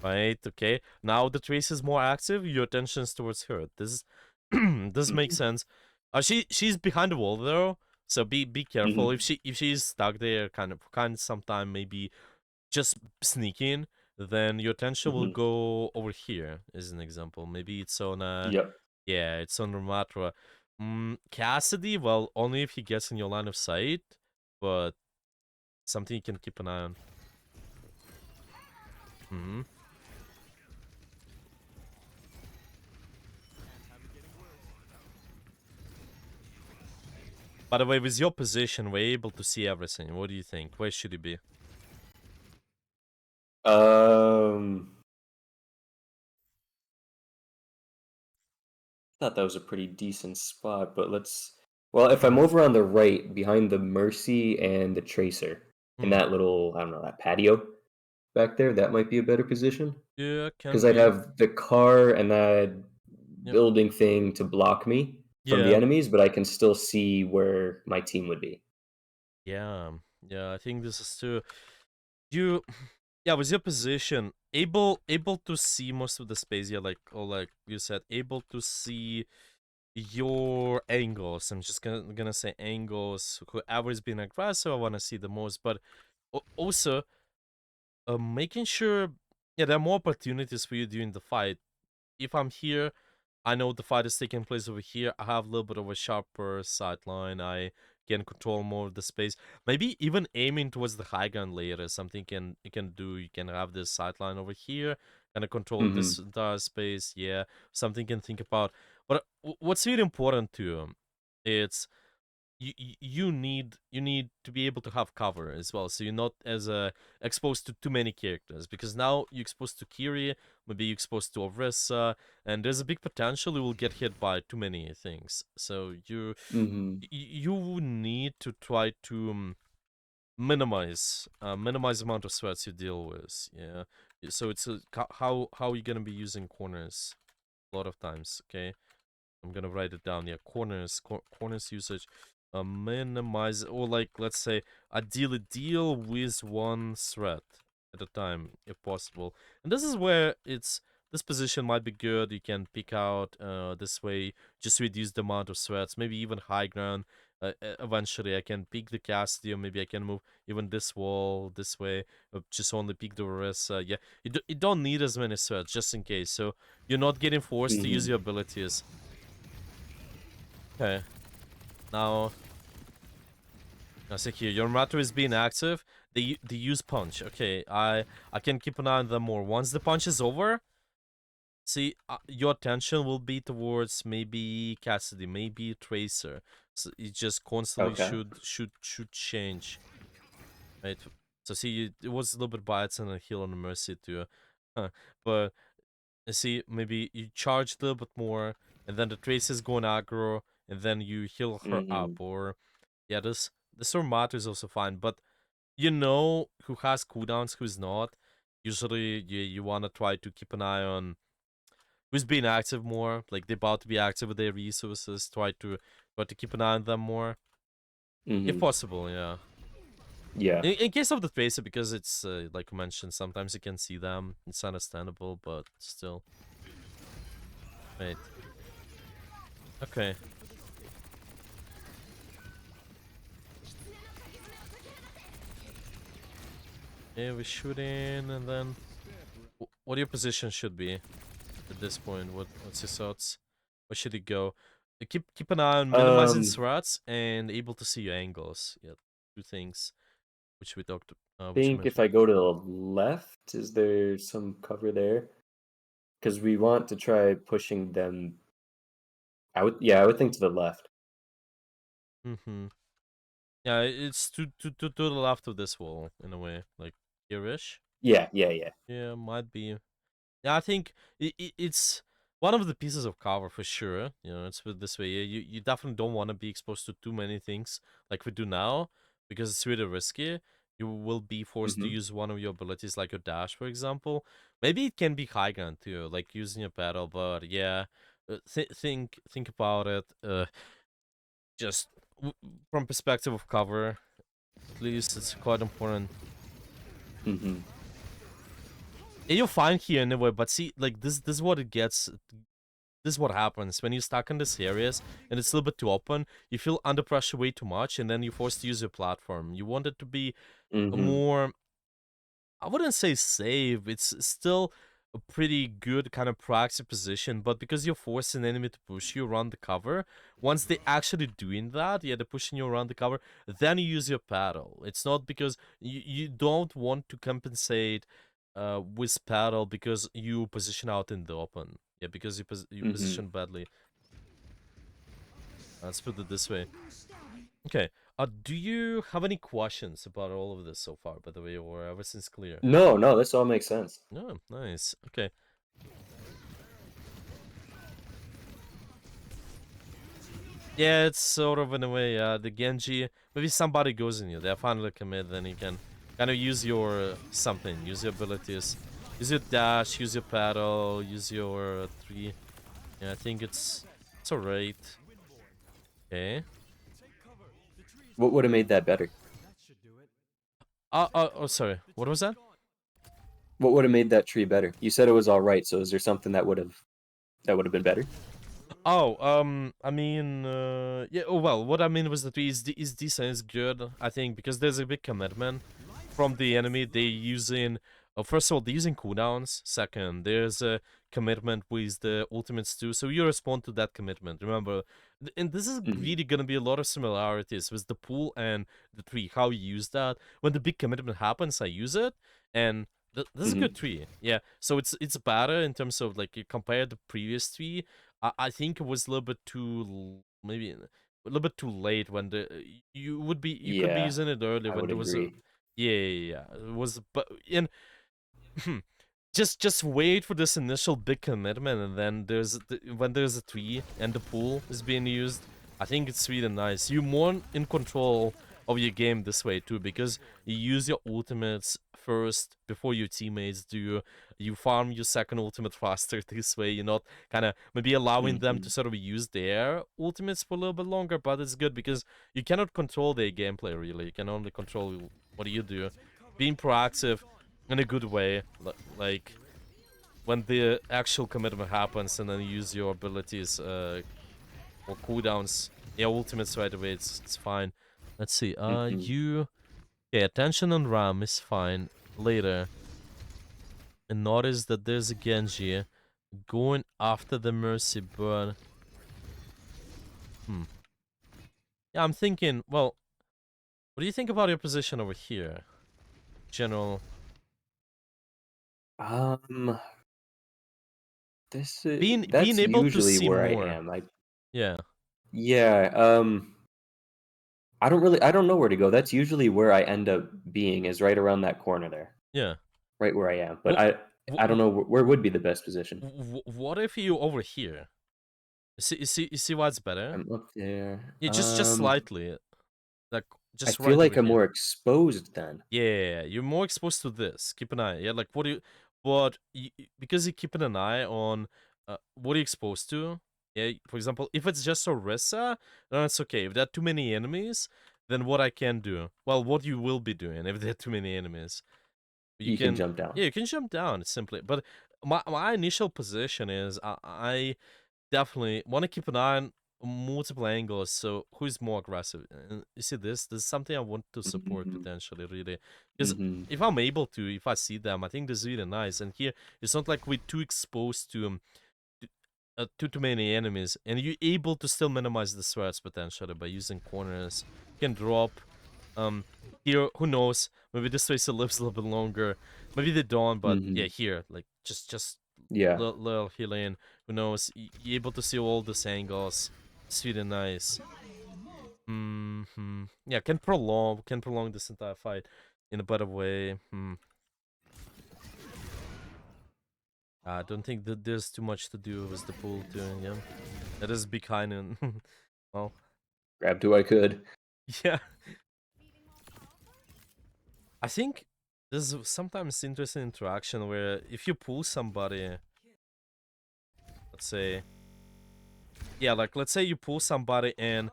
Right, okay. Now the trace is more active, your attention is towards her. This makes Mhm. sense. She's behind the wall though, so be careful. Mhm. If she's stuck there, kind of sometime maybe just sneaking, then your attention will Mhm. go over here. As an example, maybe it's on Yep. yeah, it's on Ramatra. Cassidy, well, only if he gets in your line of sight, but something you can keep an eye on. Hmm. By the way, with your position, we're able to see everything. What do you think? Where should he be? Um, thought that was a pretty decent spot, but let's. Well, if I'm Hmm. over on the right, behind the Mercy and the Tracer, in Hmm. that little, I don't know, that patio back there, that might be a better position. Yeah, Because can I'd be. have the car and that Yep. building thing to block me from the Yeah. enemies, but I can still see where my team would be. Yeah. Yeah. I think this is too. You. Yeah, with your position, able to see most of the space. Yeah, like you said, able to see your angles. I'm just gonna say angles. Whoever's been aggressive, I want to see the most. But also, making sure, yeah, there are more opportunities for you during the fight. If I'm here, I know the fight is taking place over here. I have a little bit of a sharper sight line. I can control more of the space. Maybe even aiming towards the high ground layer is something you can do. You can have this sight line over here, kind of control Hmm. this entire space. Yeah, something you can think about. But what's really important too, it's you need to be able to have cover as well, so you're not as exposed to too many characters, because now you're exposed to Kiri, maybe you're exposed to Orisa, and there's a big potential you will get hit by too many things. So Hmm. you need to try to minimize the amount of threats you deal with. Yeah, so it's how you're gonna be using corners a lot of times. Okay, I'm gonna write it down. Yeah, corners usage. Minimize, or like, let's say, ideally deal with one threat at a time if possible. And this is where this position might be good. You can pick out this way, just reduce the amount of threats. Maybe even high ground. Eventually, I can pick the Cassidy, or maybe I can move even this wall this way. Just only pick the Orisa. Yeah, you don't need as many threats just in case. So you're not getting forced to use Hmm. your abilities. Okay. Now, I see here your matter is being active. They use punch. Okay, I can keep an eye on them more. Once the punch is over, see, your attention will be towards maybe Cassidy, maybe Tracer. So it just constantly Okay. should change, right? So see, it was a little bit bites and a heal on the Mercy too, but you see, maybe you charge a little bit more, and then the Tracer's going aggro, and then you heal her up, Hmm. or yeah, this Ormato is also fine, but you know who has cooldowns, who's not. Usually, you want to try to keep an eye on who's being active more, like they're about to be active with their resources. Try to keep an eye on them more, if Hmm. possible. Yeah. Yeah. In case of the Tracer, because it's like you mentioned, sometimes you can see them. It's understandable, but still. Wait. Okay. Yeah, we're shooting, and then what your position should be at this point? What's your thoughts? Where should it go? Keep an eye on minimizing Um, threats and able to see your angles. Yeah, two things which we talked, which you think if mentioned. I go to the left, is there some cover there? Because we want to try pushing them out. Yeah, I would think to the left. Mm-hmm. Yeah, it's to the left of this wall in a way, like here-ish. Yeah, yeah, yeah. Yeah, might be. Yeah, I think it's one of the pieces of cover for sure. You know, it's with this way. Yeah, you definitely don't want to be exposed to too many things like we do now, because it's really risky. You will be forced to Hmm. use one of your abilities, like your dash, for example. Maybe it can be high gun too, like using a paddle. But yeah, think about it. Just from perspective of cover, at least it's quite important. Hmm. And you're fine here anyway, but see, like this is what it gets. this is what happens when you're stuck in these areas and it's a little bit too open. You feel under pressure way too much, and then you're forced to use your platform. You want it to be a Mhm. more, I wouldn't say safe. It's still a pretty good kind of proxy position, but because you're forcing the enemy to push you around the cover, once they actually doing that, yeah, they're pushing you around the cover, then you use your paddle. It's not because you don't want to compensate with paddle because you position out in the open. Yeah, because you Mhm. position badly. Let's put it this way. Okay. Do you have any questions about all of this so far, by the way, or everything's clear? No, no, this all makes sense. Oh, nice. Okay. Yeah, it's sort of in a way, the Genji. Maybe somebody goes in you. They finally commit, then you can kind of use your something, use your abilities, use your dash, use your paddle, use your three. Yeah, I think it's alright. Okay. What would have made that better? Oh, sorry. What was that? What would have made that tree better? You said it was all right, so is there something that would have been better? Oh, I mean, yeah. Oh well, what I mean was that is decent, is good. I think because there's a big commitment from the enemy. They using, first of all, they're using cooldowns. Second, there's a commitment with the ultimates too. So you respond to that commitment. Remember, and this is Mhm. really gonna be a lot of similarities with the pool and the tree. How you use that when the big commitment happens, I use it, and this is a Mhm. good tree. Yeah. So it's better in terms of like you compare the previous tree. I think it was a little bit maybe a little bit too late when you could be Yeah, using it earlier I when would there was a, agree. yeah. It was, but and just wait for this initial big commitment, and then when there's a tree and the pool is being used. I think it's really nice. You're more in control of your game this way too, because you use your ultimates first before your teammates do. You farm your second ultimate faster this way. You're not kind of maybe allowing them to Mhm. sort of use their ultimates for a little bit longer, but it's good because you cannot control their gameplay really. You can only control what you do. Being proactive in a good way, like when the actual commitment happens, and then you use your abilities or cooldowns, yeah, ultimates right away. It's fine. Let's see. Mhm. You, yeah, attention on Ram is fine later, and notice that there's a Genji going after the Mercy, but hmm, yeah, I'm thinking. Well, what do you think about your position over here, General? Um, this Being that's able to usually see where I more. am. I Yeah, Yeah, I don't know where to go. That's usually where I end up being is right around that corner there, yeah. right where I am. But Well, I don't know where would be the best position. what if you over here? You see why it's better? I'm up there. Yeah, just slightly, like I just feel right over like I'm here. more exposed then. Yeah, you're more exposed to this. Keep an eye. Yeah, like what do you, but because you're keeping an eye on what are you exposed to? Yeah, for example, if it's just Orisa, then it's okay. If there are too many enemies, then what I can do? Well, what you will be doing if there are too many enemies? You You can can, jump down. yeah, you can jump down simply. But my initial position is I definitely want to keep an eye on multiple angles. So who's more aggressive? And you see this is something I want to support Mhm. potentially, really, because Mhm. if I'm able to, if I see them, I think this is really nice. And here it's not like we're too exposed to too many enemies, and you're able to still minimize the threats potentially by using corners. You can drop. Um, Here, who knows? Maybe this racer lives a little bit longer. Maybe they don't, but yeah, Mhm. here, like just Yeah. little healing. Who knows? You're able to see all these angles. It's really nice. Yeah, can prolong this entire fight in a better way. I don't think that there's too much to do with the pool too. Yeah, that is behind and well, Grabbed who I could. yeah. I think there's sometimes interesting interaction where if you pull somebody, let's say, yeah, like let's say you pull somebody and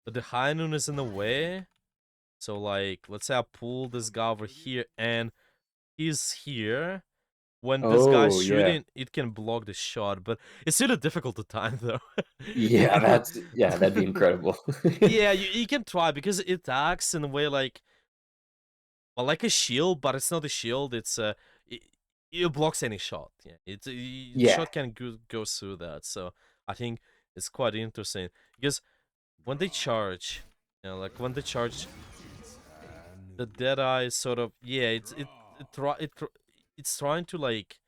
the high noon is in the way. So like, let's say I pull this guy over here and he's here. when this guy's Oh, yeah. shooting, it can block the shot, but it's really difficult to time though. Yeah, that'd be incredible. Yeah, you can try because it acts in a way like, well, like a shield, but it's not a shield. It, it blocks any shot. Yeah, the Yeah. shot can go through that. So I think it's quite interesting because when they charge, like when they charge, the Deadeye is sort of, yeah, it's trying to like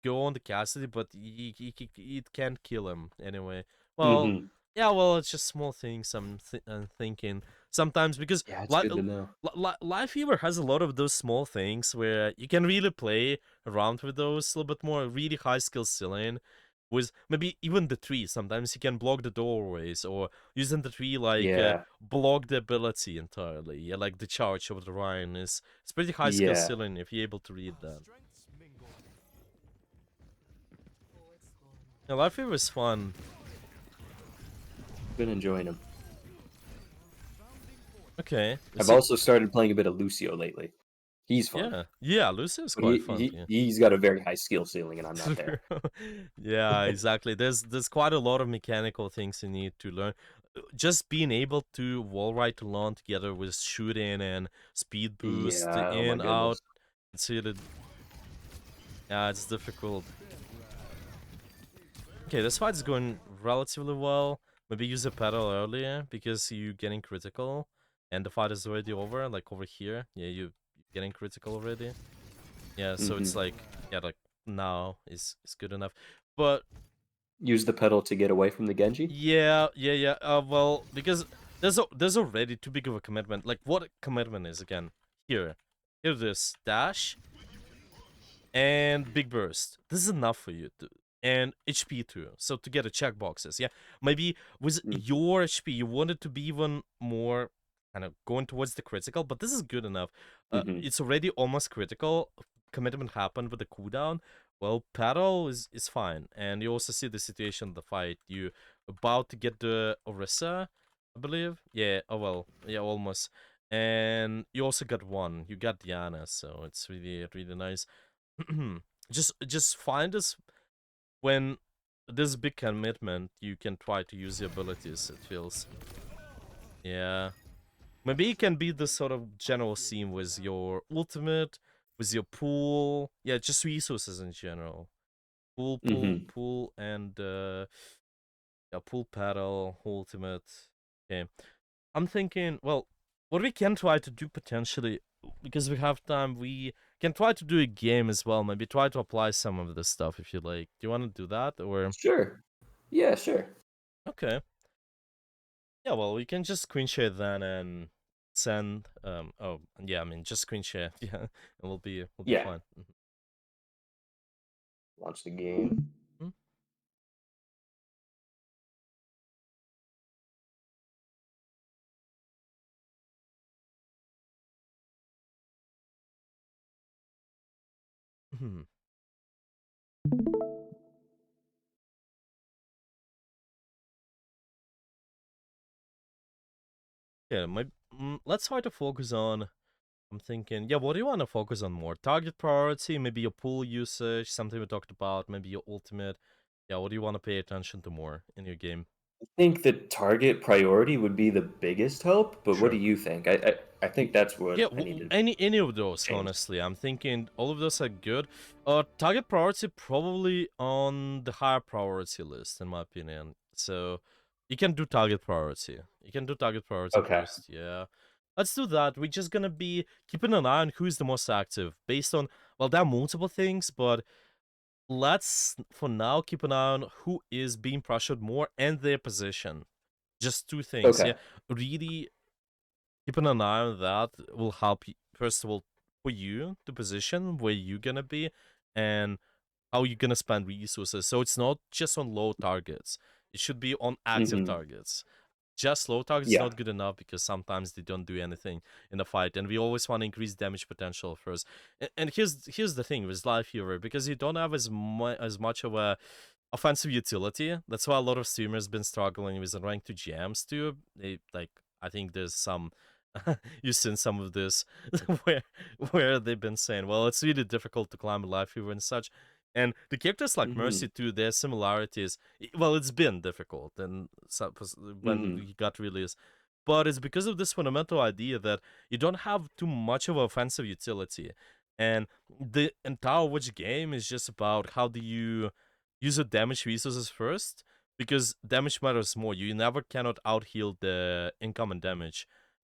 go on the Cassidy, but it can't kill him anyway. Well, Mhm. yeah, well, it's just small things I'm thinking sometimes because Yeah, it's li- good to know. Lifeweaver has a lot of those small things where you can really play around with those a little bit more, really high skill ceiling. With maybe even the tree, sometimes you can block the doorways or using the tree like Yeah. block the ability entirely. Yeah, like the charge of the Ryan is it's pretty high skill Yeah. ceiling if you're able to read that. Yeah, Lifeweaver is fun. Been enjoying him. Okay, I've so also started playing a bit of Lucio lately. He's fun, yeah, Lucy is but quite fun. Yeah. he's got a very high skill ceiling, and I'm not True. there. Yeah, exactly. There's quite a lot of mechanical things you need to learn. Just being able to wall ride along together with shooting and speed boost Yeah, oh my in out. goodness. It's really, yeah, it's difficult. Okay, this fight is going relatively well. Maybe use a pedal earlier because you getting critical, and the fight is already over. Like over here, yeah, you getting critical already. Yeah, so it's Mhm. like, yeah, like now is good enough. But Use the pedal to get away from the Genji? yeah. Well, because there's already too big of a commitment. Like what commitment is again? Here it is. Dash and big burst. This is enough for you. And HP too. So to get a checkboxes, yeah. Maybe with Mm, your HP, you want it to be even more kind of going towards the critical, but this is good enough. mhm, It's already almost critical. Commitment happened with the cooldown. Well, paddle is fine, and you also see the situation of the fight. You about to get the Orisa, I believe. Yeah. Oh well. Yeah, almost. And you also got one. You got Diana, so it's really nice. Just find us when there's big commitment. You can try to use your abilities. It feels, yeah. Maybe it can be the sort of general theme with your ultimate, with your pool. Yeah, just resources in general. mhm. Pool, and yeah, pool paddle, ultimate. Okay. I'm thinking, well, what we can try to do potentially, because we have time, we can try to do a game as well. Maybe try to apply some of this stuff if you like. Do you want to do that or? Sure. Yeah, sure. Okay. Yeah, well, we can just screen share then and send. Oh, yeah. I mean, just screen share. Yeah, and we'll be Yeah. fine. Launch the game. Mhm. Mhm. Yeah, let's try to focus on. I'm thinking, yeah, what do you want to focus on more? Target priority, maybe your pool usage, something we talked about, maybe your ultimate. Yeah, what do you want to pay attention to more in your game? I think the target priority would be the biggest help, but what do Sure. you think? I think that's what Yeah, I need to any of those, change. honestly. I'm thinking all of those are good. Target priority probably on the higher priority list, in my opinion. So you can do target priority. You can do target priority Okay. first. Yeah. Let's do that. We're just gonna be keeping an eye on who's the most active based on, well, there are multiple things, but let's for now keep an eye on who is being pressured more and their position. Just two things. Okay. Yeah. Really keeping an eye on that will help you, first of all, for you, the position where you're gonna be, and how you're gonna spend resources. So it's not just on low targets. It should be on active Mhm. targets. Just low targets is Yeah. not good enough because sometimes they don't do anything in the fight, and we always want to increase damage potential first. And here's the thing with Life Hero, because you don't have as much of a offensive utility. That's why a lot of streamers been struggling with the rank 2 GMs too. They like, I think there's some You've seen some of this where where they've been saying, well, it's really difficult to climb a life fever and such. And the characters like Mercy Mhm. too, their similarities. Well, it's been difficult, and when Mhm. he got released, but it's because of this fundamental idea that you don't have too much of offensive utility, and the entire Witch game is just about how do you use your damage resources first, because damage matters more. You never cannot out heal the incoming damage.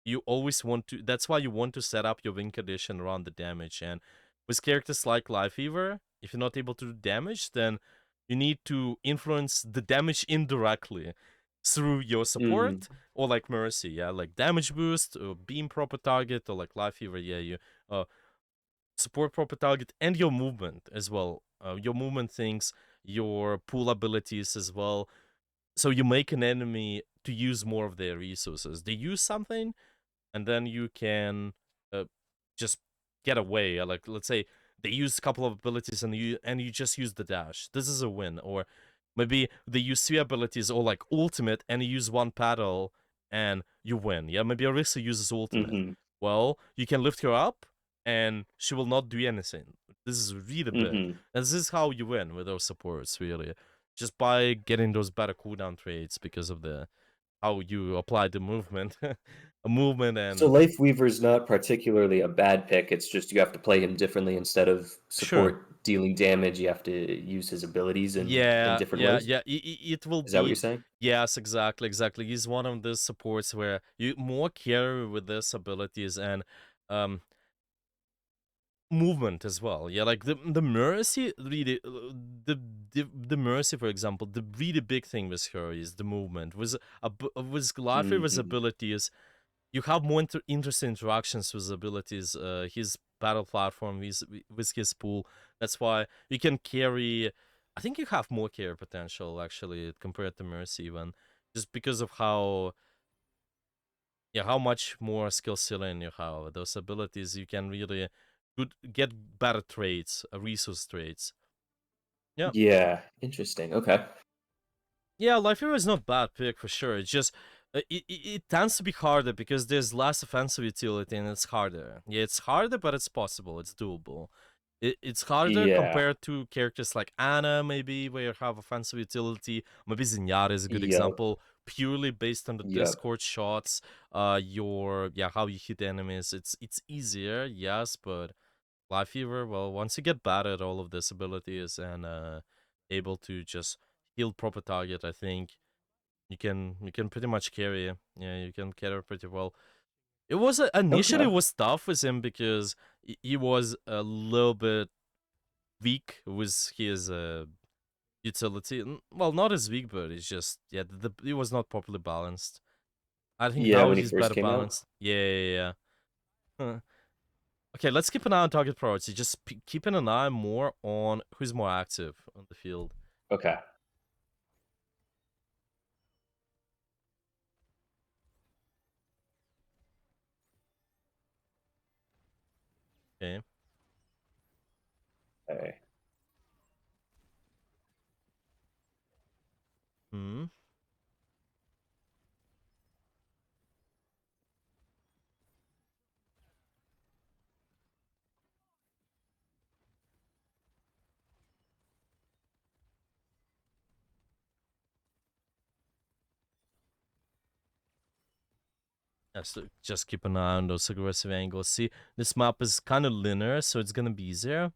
You always want to, that's why you want to set up your win condition around the damage. And with characters like Lifeweaver, if you're not able to do damage, then you need to influence the damage indirectly through your Mhm. support, or like Mercy, yeah, like damage boost or beam proper target, or like Lifeweaver, yeah, you uh support proper target, and your movement as well, your movement things, your pool abilities as well. So you make an enemy to use more of their resources. They use something, and then you can uh, just get away. Like, let's say they use a couple of abilities, and you just use the dash. This is a win. Or maybe they use three abilities, or like ultimate, and you use one paddle and you win. Yeah, maybe Orisa uses ultimate. Mhm. Well, you can lift her up and she will not do anything. This is really big. Mhm. And this is how you win with those supports, really. Just by getting those better cooldown traits because of the how you apply the movement. A movement So and Life Weaver's not particularly a bad pick, it's just you have to play him differently instead of sure. support dealing damage, you have to use his abilities in Yeah, different yeah, ways? yeah. It will Is that what be. you're saying? Yes, exactly, exactly. He's one of the supports where you more carry with this abilities and um movement as well. Yeah, like the mercy really the mercy, for example, the really big thing with her is the movement. With Lifeweaver's Mhm. abilities, you have more interesting interactions with abilities. His battle platform, with his pool. That's why you can carry. I think you have more carry potential actually compared to Mercy, even just because of how, yeah, how much more skill ceiling you have. Those abilities you can really get better traits, resource traits. Yeah. Yeah, interesting, okay. Yeah, Life Hero is not bad pick for sure. It's just it tends to be harder because there's less offensive utility and it's harder. Yeah, it's harder, but it's possible. It's doable. It's harder Yeah. compared to characters like Anna, maybe, where you have offensive utility. Maybe Zenyatta is a good Yep. example, purely based on the Yep. Discord shots. Your, yeah, how you hit enemies. It's easier, yes, but Life Fever, well, once you get bad at all of this abilities and able to just heal proper target, I think you can pretty much carry. Yeah, you can carry pretty well. It was initially Okay. was tough with him because he was a little bit weak with his utility. Well, not as weak, but it's just, yeah, he was not properly balanced. I think Yeah, now when he he's first better came out? balanced. Yeah, yeah, yeah. Huh. Okay, let's keep an eye on target priority. Just keeping an eye more on who's more active on the field. Okay. Okay. Okay. Hmm. Yeah, so just keep an eye on those aggressive angles. See, this map is kind of linear, so it's gonna be easier.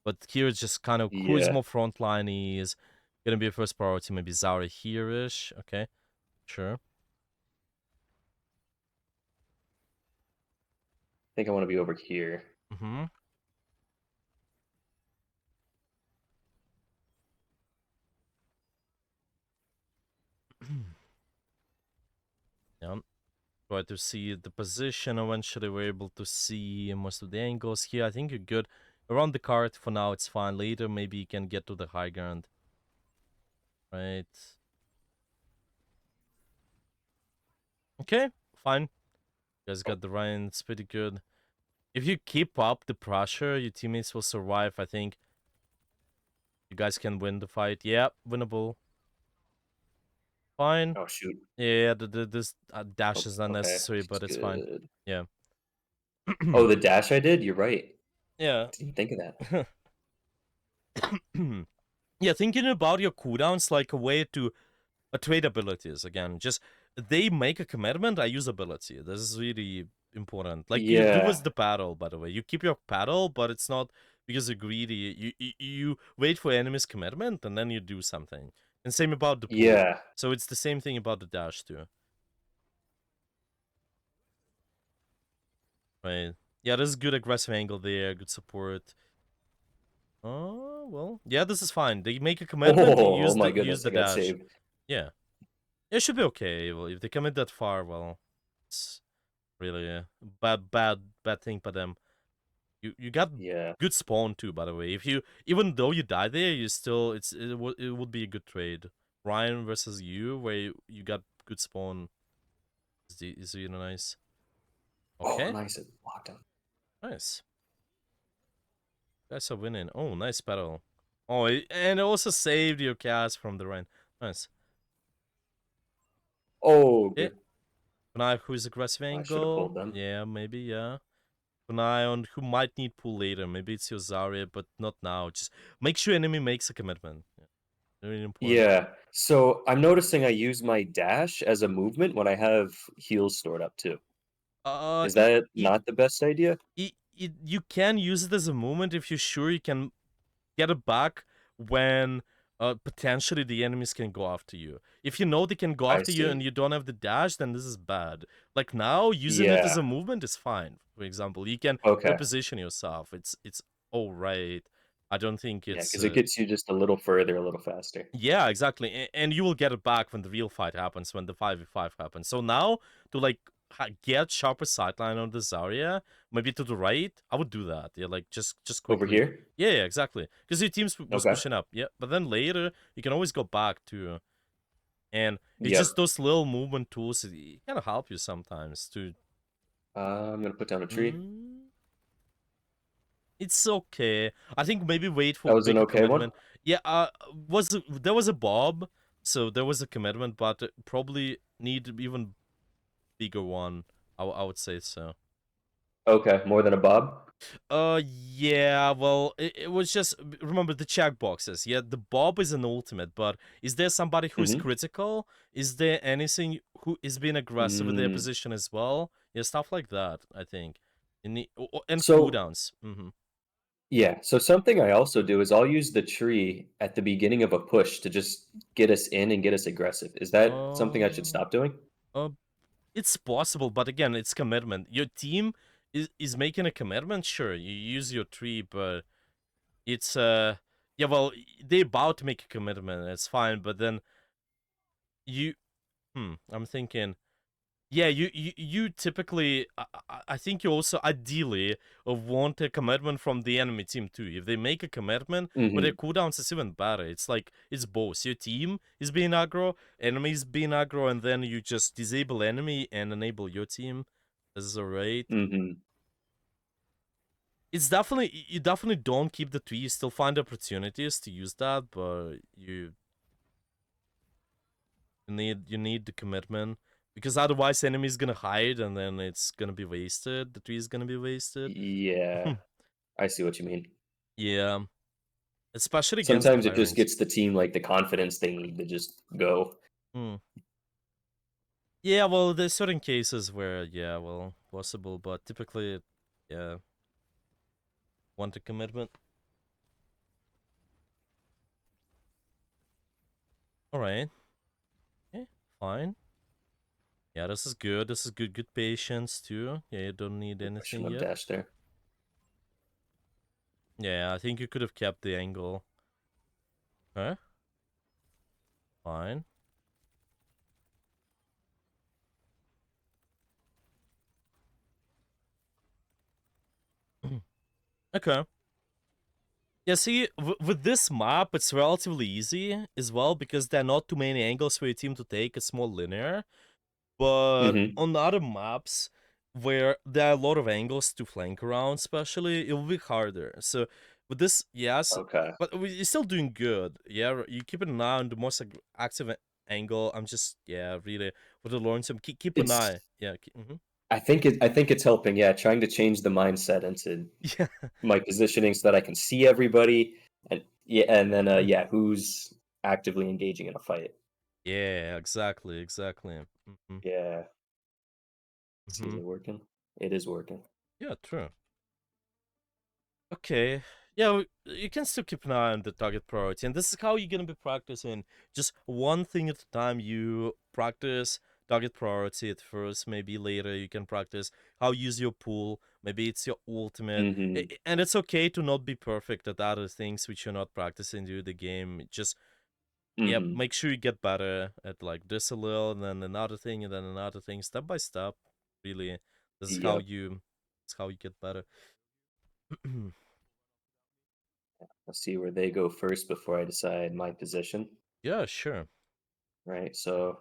But here it's just kind of who is Yeah. more frontline is gonna be a first priority. Maybe Zara here-ish. Okay, sure. I think I wanna be over here. Mm-hmm. Yeah. Try to see the position. Eventually, we're able to see most of the angles here. I think you're good. Around the cart for now, it's fine. Later, maybe you can get to the high ground. Right. Okay, fine. You guys got the Ryan. It's pretty good. If you keep up the pressure, your teammates will survive. I think you guys can win the fight. Yeah, winnable. Fine. Oh shoot. Yeah, this dash Oh, is okay. unnecessary, It's but it's fine. good. Yeah. Oh, the dash I did? You're right. Yeah. Didn't even think of that. Yeah, thinking about your cooldowns like a way to trade abilities again. Just they make a commitment, I use ability. This is really important. Like you do Yeah. with the paddle, by the way. You keep your paddle, but it's not because you're greedy. You wait for enemy's commitment and then you do something. And same about the pool. Yeah. So it's the same thing about the dash too. Right. Yeah, this is good aggressive angle there, good support. Oh well. Yeah, this is fine. They make a commitment, you Oh, oh use my the goodness, I got dash. saved. Yeah. It should be okay. Well, if they commit that far, well, it's really a bad thing for them. You got Yeah. good spawn too, by the way. If you even though you die there, you still it would be a good trade. Ryan versus you, where you got good spawn, is really nice. Oh, Okay, nice. It blocked him. nice. Guys are winning. Oh, nice battle. Oh, and it also saved your cast from the rain. Nice. Oh, Yeah. good. An eye who's aggressive I should have pulled angle. them. Yeah, maybe, yeah. An eye on who might need pull later. Maybe it's your Zarya, but not now. Just make sure enemy makes a commitment. Yeah, very important. Yeah. So I'm noticing I use my dash as a movement when I have heals stored up too. Uh, Is it, that it, not the best idea? you can use it as a movement if you're sure you can get it back when potentially the enemies can go after you. If you know they can go I after you see. and you don't have the dash, then this is bad. Like now, using it as Yeah. a movement is fine. For example, you can Okay. reposition yourself. It's all right. I don't think Yeah, it's because it gets you just a little further, a little faster. yeah, exactly. And you will get it back when the real fight happens, when the 5v5 happens. So now, to like get sharper sightline on the Zarya, maybe to the right, I would do that. Yeah, like just Over quickly. here? Yeah, exactly. Because your team was Okay. pushing up. Yeah, but then later, you can always go back to. And it's Yep. just those little movement tools that kind of help you sometimes to. I'm gonna put down a tree. Mm, it's okay. I think maybe wait for That was an bigger okay one? commitment. Yeah, there was a Bob, so there was a commitment, but probably need even bigger one. I would say so. Okay, more than a bob? Yeah. Well, it was just remember the check boxes. Yeah, the Bob is an ultimate, but is there somebody who's Mhm. critical? Is there anything who is being aggressive with their Mm. position as well? Yeah, stuff like that. I think. And So cooldowns. Mm-hmm. yeah, so something I also do is I'll use the tree at the beginning of a push to just get us in and get us aggressive. Is that something I should Uh, stop doing? uh, it's possible, but again, it's commitment. Your team is making a commitment. Sure, you use your tree, but it's yeah. Well, they're about to make a commitment. It's fine, but then you I'm thinking. Yeah, you typically. I think you also ideally want a commitment from the enemy team too. If they make a commitment with their Mhm. cooldowns, it's even better. It's like it's both. Your team is being aggro, enemy is being aggro, and then you just disable enemy and enable your team. This is alright. Mhm. It's definitely you definitely don't keep the tree. You still find opportunities to use that, but you need the commitment because otherwise enemy's gonna hide and then it's gonna be wasted. The tree is gonna be wasted. Yeah, I see what you mean. Yeah, especially against the Sometimes it high just ranks. gets the team like the confidence they need to just go. Hmm. Yeah, well, there's certain cases where yeah, well, possible, but typically, yeah, want a commitment. All right, okay, fine. Yeah, this is good. This is good. Good patience too. Yeah, you don't need I anything shouldn't have yet. dashed there. Yeah, I think you could have kept the angle. Okay, fine. Okay. Yeah, see, with this map, it's relatively easy as well because there are not too many angles for your team to take. It's more linear. But Mhm. on the other maps, where there are a lot of angles to flank around, especially, it will be harder. So with this, yes, Okay. but you're still doing good. Yeah, you keep an eye on the most active angle. I'm just really would have learned some. Keep an It's eye. Yeah. I think it's helping, yeah, trying to change the mindset into Yeah. my positioning so that I can see everybody and yeah, and then yeah, who's actively engaging in a fight. Yeah. Exactly. Exactly. Yeah. See, is Hmm. it working? It is working. Yeah. True. Okay. Yeah, you can still keep an eye on the target priority, and this is how you're gonna be practicing. Just one thing at a time. You practice target priority at first. Maybe later you can practice how you use your pool. Maybe it's your ultimate, Mhm. and it's okay to not be perfect at other things which you're not practicing during the game. Just Mhm. make sure you get better at like this a little, and then another thing, and then another thing, step by step. Really, this is how Yep. you. It's how you get better. I'll see where they go first before I decide my position, Yeah, sure. right? So,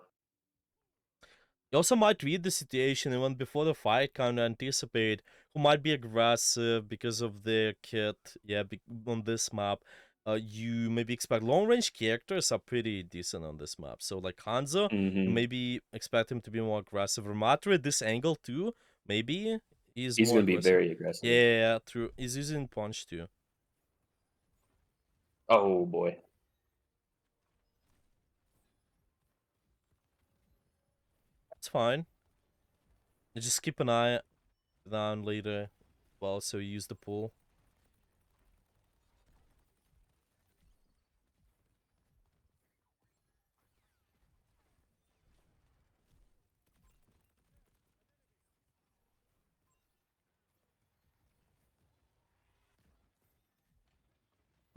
You also might read the situation even before the fight, kind of anticipate who might be aggressive because of their kit. Yeah, on this map, you maybe expect long range characters are pretty decent on this map. So like Hanzo, you mhm. maybe expect him to be more aggressive. Ramatra at this angle too, maybe he's He's more gonna be aggressive. very aggressive. Yeah, true. He's using punch too. Oh boy. That's fine. You just keep an eye down later. Well, so you use the pool.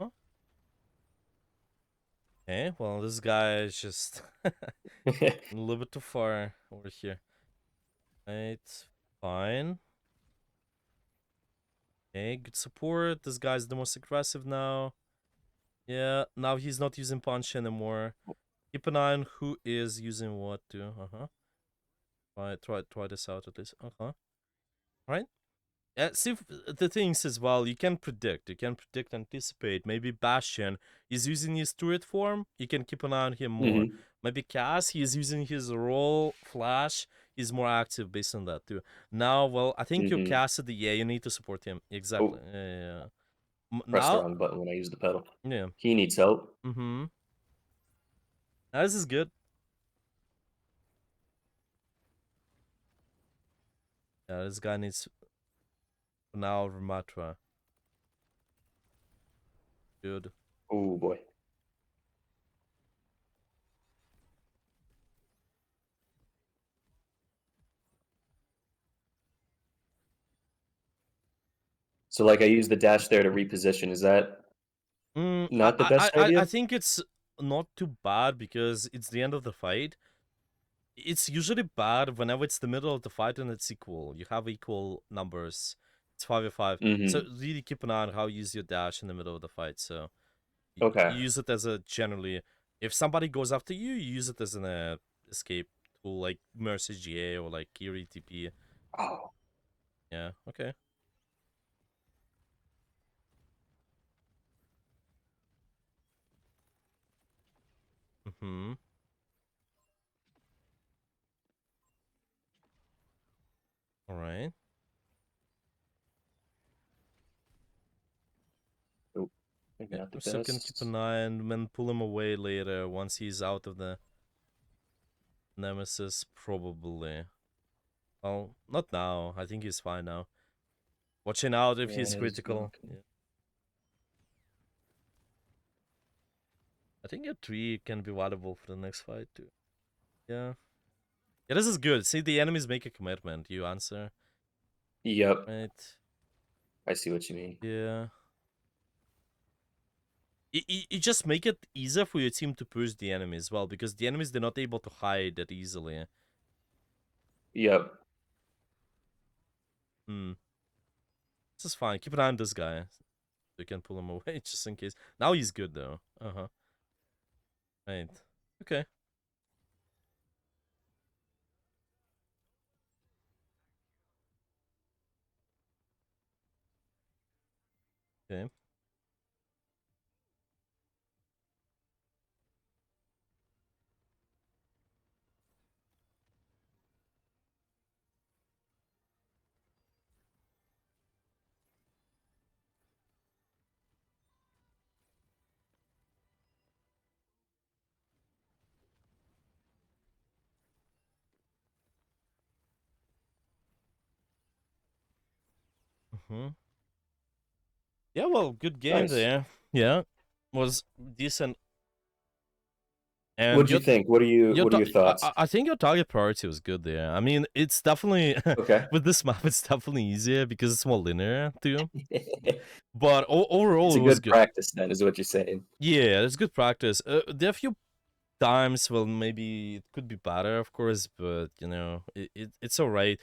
Huh? Okay, well, this guy is just a little bit too far over here. Right, fine. Okay, good support. This guy's the most aggressive now. Yeah, now he's not using punch anymore. Keep an eye on who is using what too. Try this out at least. Right. See, the things as well, you can predict. You can predict, anticipate. Maybe Bastion is using his turret form. You can keep an eye on him more. Mhm. Maybe Cass, he is using his roll flash. He's more active based on that too. Now, well, I think your Mhm. Cassidy, yeah, you need to support him. Exactly. Oh, Yeah. pressed the Now, wrong button when I used the pedal. yeah. He needs help. Mm-hmm. Now, this is good. Yeah, this guy needs now Ramatra. Good. Oh boy. So like I used the dash there to reposition. Is that Mm, I, not the I, I, best I idea? I think it's not too bad because it's the end of the fight. It's usually bad whenever it's the middle of the fight and it's equal. You have equal numbers. It's 5v5. So Mhm. really keep an eye on how you use your dash in the middle of the fight. So Okay. you use it as a generally, if somebody goes after you, you use it as an escape tool like Mercy GA or like Kiri TP. Oh. Yeah, okay. Mm-hmm. All right. Oh. Maybe Yeah, not the I'm still gonna keep best. an eye and then pull him away later once he's out of the Nemesis, probably. Well, not now. I think he's fine now. Watching out if he's Yeah, he's critical. walking. Yeah. I think a tree can be valuable for the next fight too. Yeah. Yeah, this is good. See, the enemies make a commitment. You answer. Yep. Right. I see what you mean. Yeah. You just make it easier for your team to push the enemies as well, because the enemies, they're not able to hide that easily. Yep. Hmm. This is fine. Keep an eye on this guy. You can pull him away just in case. Now he's good though. Uh-huh. Right. Okay. Okay. Mm-hmm. Yeah, well, good game Nice. there. Yeah, was decent. What'd And you think? What are your thoughts? I think your target priority was good there. I mean, it's definitely Okay. with this map, it's definitely easier because it's more linear too. But It's overall, a it was good good. practice then, is what you're saying. Yeah, it's good practice. There are a few times, well, maybe it could be better, of course, but it's all right.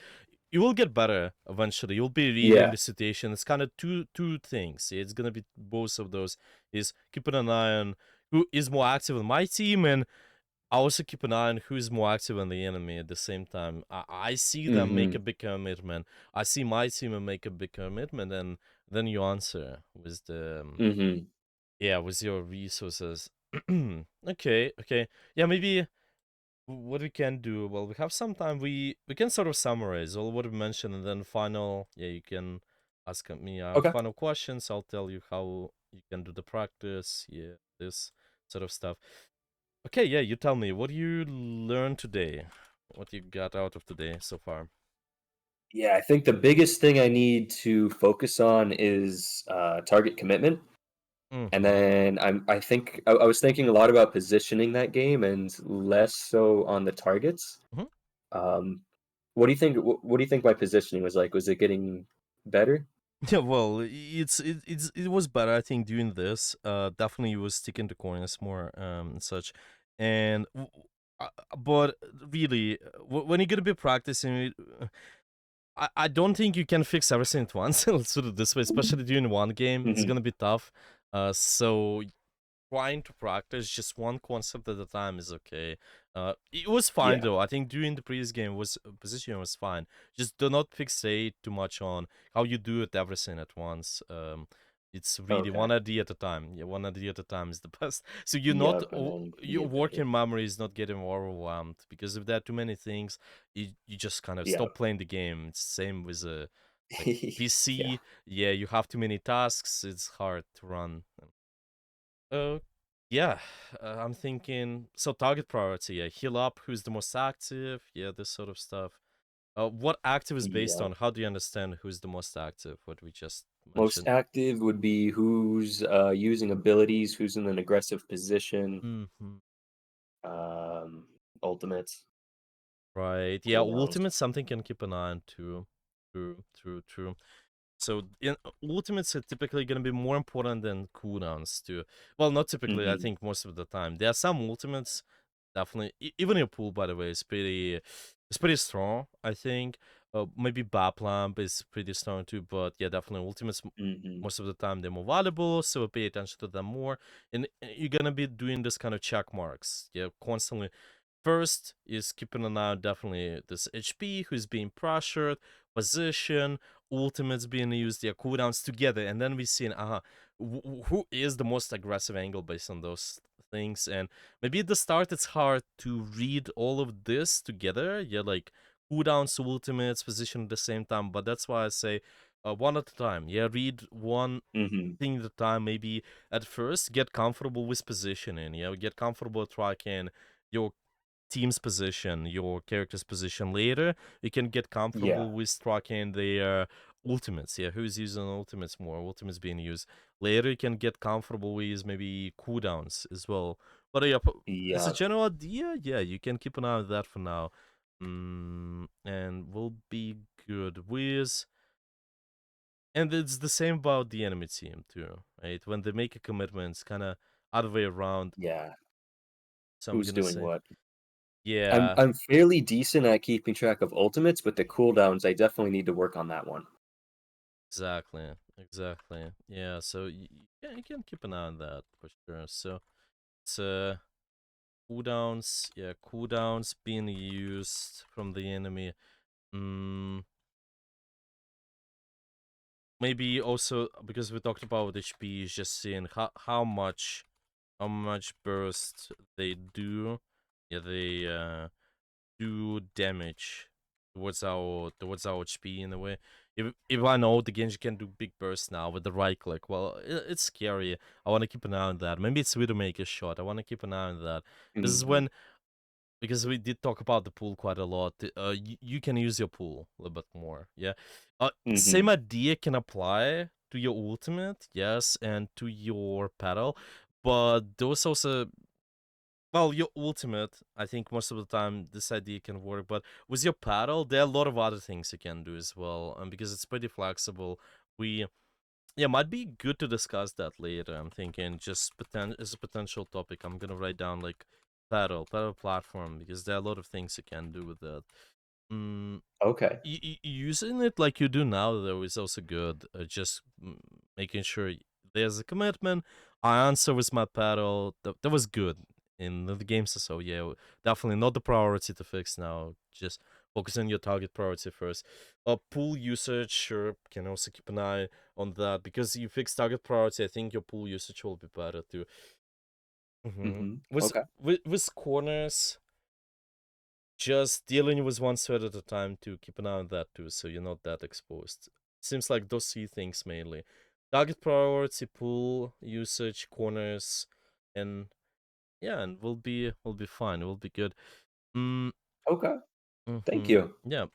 You will get better eventually. You'll be reading Yeah. the situation. It's kind of two things. It's gonna be both of those. Is keeping an eye on who is more active on my team, and I also keep an eye on who's more active on the enemy at the same time. I see them make a Mhm. big commitment. I see my team make a big commitment, and then you answer with the Mhm. yeah, with your resources. Okay, okay. Yeah, maybe what we can do, well, we have some time. We can sort of summarize all what we mentioned, and then final. Yeah, you can ask me Okay. final questions. I'll tell you how you can do the practice. Yeah, this sort of stuff. Okay, yeah, you tell me what you learned today, what you got out of today so far. Yeah, I think the biggest thing I need to focus on is, target commitment, and Mm-hmm. then I think I was thinking a lot about positioning that game and less so on the targets. Mm-hmm. Um, what do you think my positioning was like? Was it getting better? Yeah, well, it was better, I think, doing this. Definitely you was sticking to corners more, and such, and but really, when you're gonna be practicing, I don't think you can fix everything at once. Let's put it this way, especially doing one game, it's Mhm. gonna be tough. So trying to practice just one concept at a time is okay. It was fine Yeah. though. I think during the previous game was position was fine. Just do not fixate too much on how you do it everything at once. It's really Okay. one idea at a time. Yeah, one idea at a time is the best. So you're not Yep, and then you your get better. working memory is not getting overwhelmed because if there are too many things, you just kind of Yep. stop playing the game. It's same with a like Yeah. PC. Yeah, you have too many tasks. It's hard to run. Uh, yeah, I'm thinking. So target priority, yeah, heal up. Who's the most active? Yeah, this sort of stuff. What active is based Yeah. on? How do you understand who's the most active? What we just Most mentioned. active would be who's, using abilities, who's in an aggressive position, Hmm. um, ultimates, Right. Yeah, cooldowns. ultimate something can keep an eye on too. True. True. True. So ultimates are typically going to be more important than cooldowns too. Well, not typically. I Mhm. think most of the time there are some ultimates. Definitely, even your pool, by the way, is pretty strong. I think. Maybe Baplamp is pretty strong too, but yeah, definitely ultimates. Mhm. Most of the time they're more valuable, so pay attention to them more. And you're gonna be doing this kind of check marks, yeah, constantly. First is keeping an eye on definitely this HP, who's being pressured, position, ultimates being used, yeah, cooldowns together, and then we see, who is the most aggressive angle based on those things. And maybe at the start it's hard to read all of this together, yeah, like cooldowns, ultimates, position at the same time. But that's why I say one at a time, yeah, read one Mhm. thing at a time. Maybe at first get comfortable with positioning, yeah, get comfortable tracking your team's position, your character's position. Later, you can get Yeah. comfortable with tracking their ultimates. Yeah, who's using ultimates more? Ultimates being used. Later, you can get comfortable with maybe cooldowns as well. But yeah, as a Yep. general idea, yeah, you can keep an eye on that for now. And we'll be good with. And it's the same about the enemy team too, right? When they make a commitment, it's kind of other way around. Yeah. So I'm Who's gonna doing say, what? I'm yeah. I'm fairly decent at keeping track of ultimates, but the cooldowns, I definitely need to work on that one. Exactly, exactly. Yeah, so yeah, you can keep an eye on that for sure. So it's cooldowns, yeah, cooldowns being used from the enemy. Mm, maybe also because we talked about HP, is just seeing how much burst they do. Yeah, they do damage towards our HP in a way. If I know the Genji can do big bursts now with the right click, well, it's scary. I want to keep an eye on that. Maybe it's Widowmaker's shot. I want to keep an eye on that. This is Mhm. when because we did talk about the pool quite a lot. You can use your pool a little bit more. Yeah. Same Mhm. idea can apply to your ultimate, yes, and to your paddle, but those also, well, your ultimate, I think most of the time this idea can work, but with your paddle, there are a lot of other things you can do as well, and because it's pretty flexible, we yeah, might be good to discuss that later. I'm thinking just as a potential topic. I'm gonna write down like paddle platform because there are a lot of things you can do with that. Mm, Okay. using it like you do now though is also good. Just making sure there's a commitment. I answer with my paddle. That was good in the games. So yeah, definitely not the priority to fix now. Just focus on your target priority first. Pool usage, sure, can also keep an eye on that because you fix target priority. I think your pool usage will be better too. Mhm. With Okay. corners, just dealing with one thread at a time to keep an eye on that too, so you're not that exposed. Seems like those three things mainly: target priority, pool usage, corners, and yeah, and we'll be fine. We'll be good. Mm, Okay. Thank mm-hmm. you. Yeah.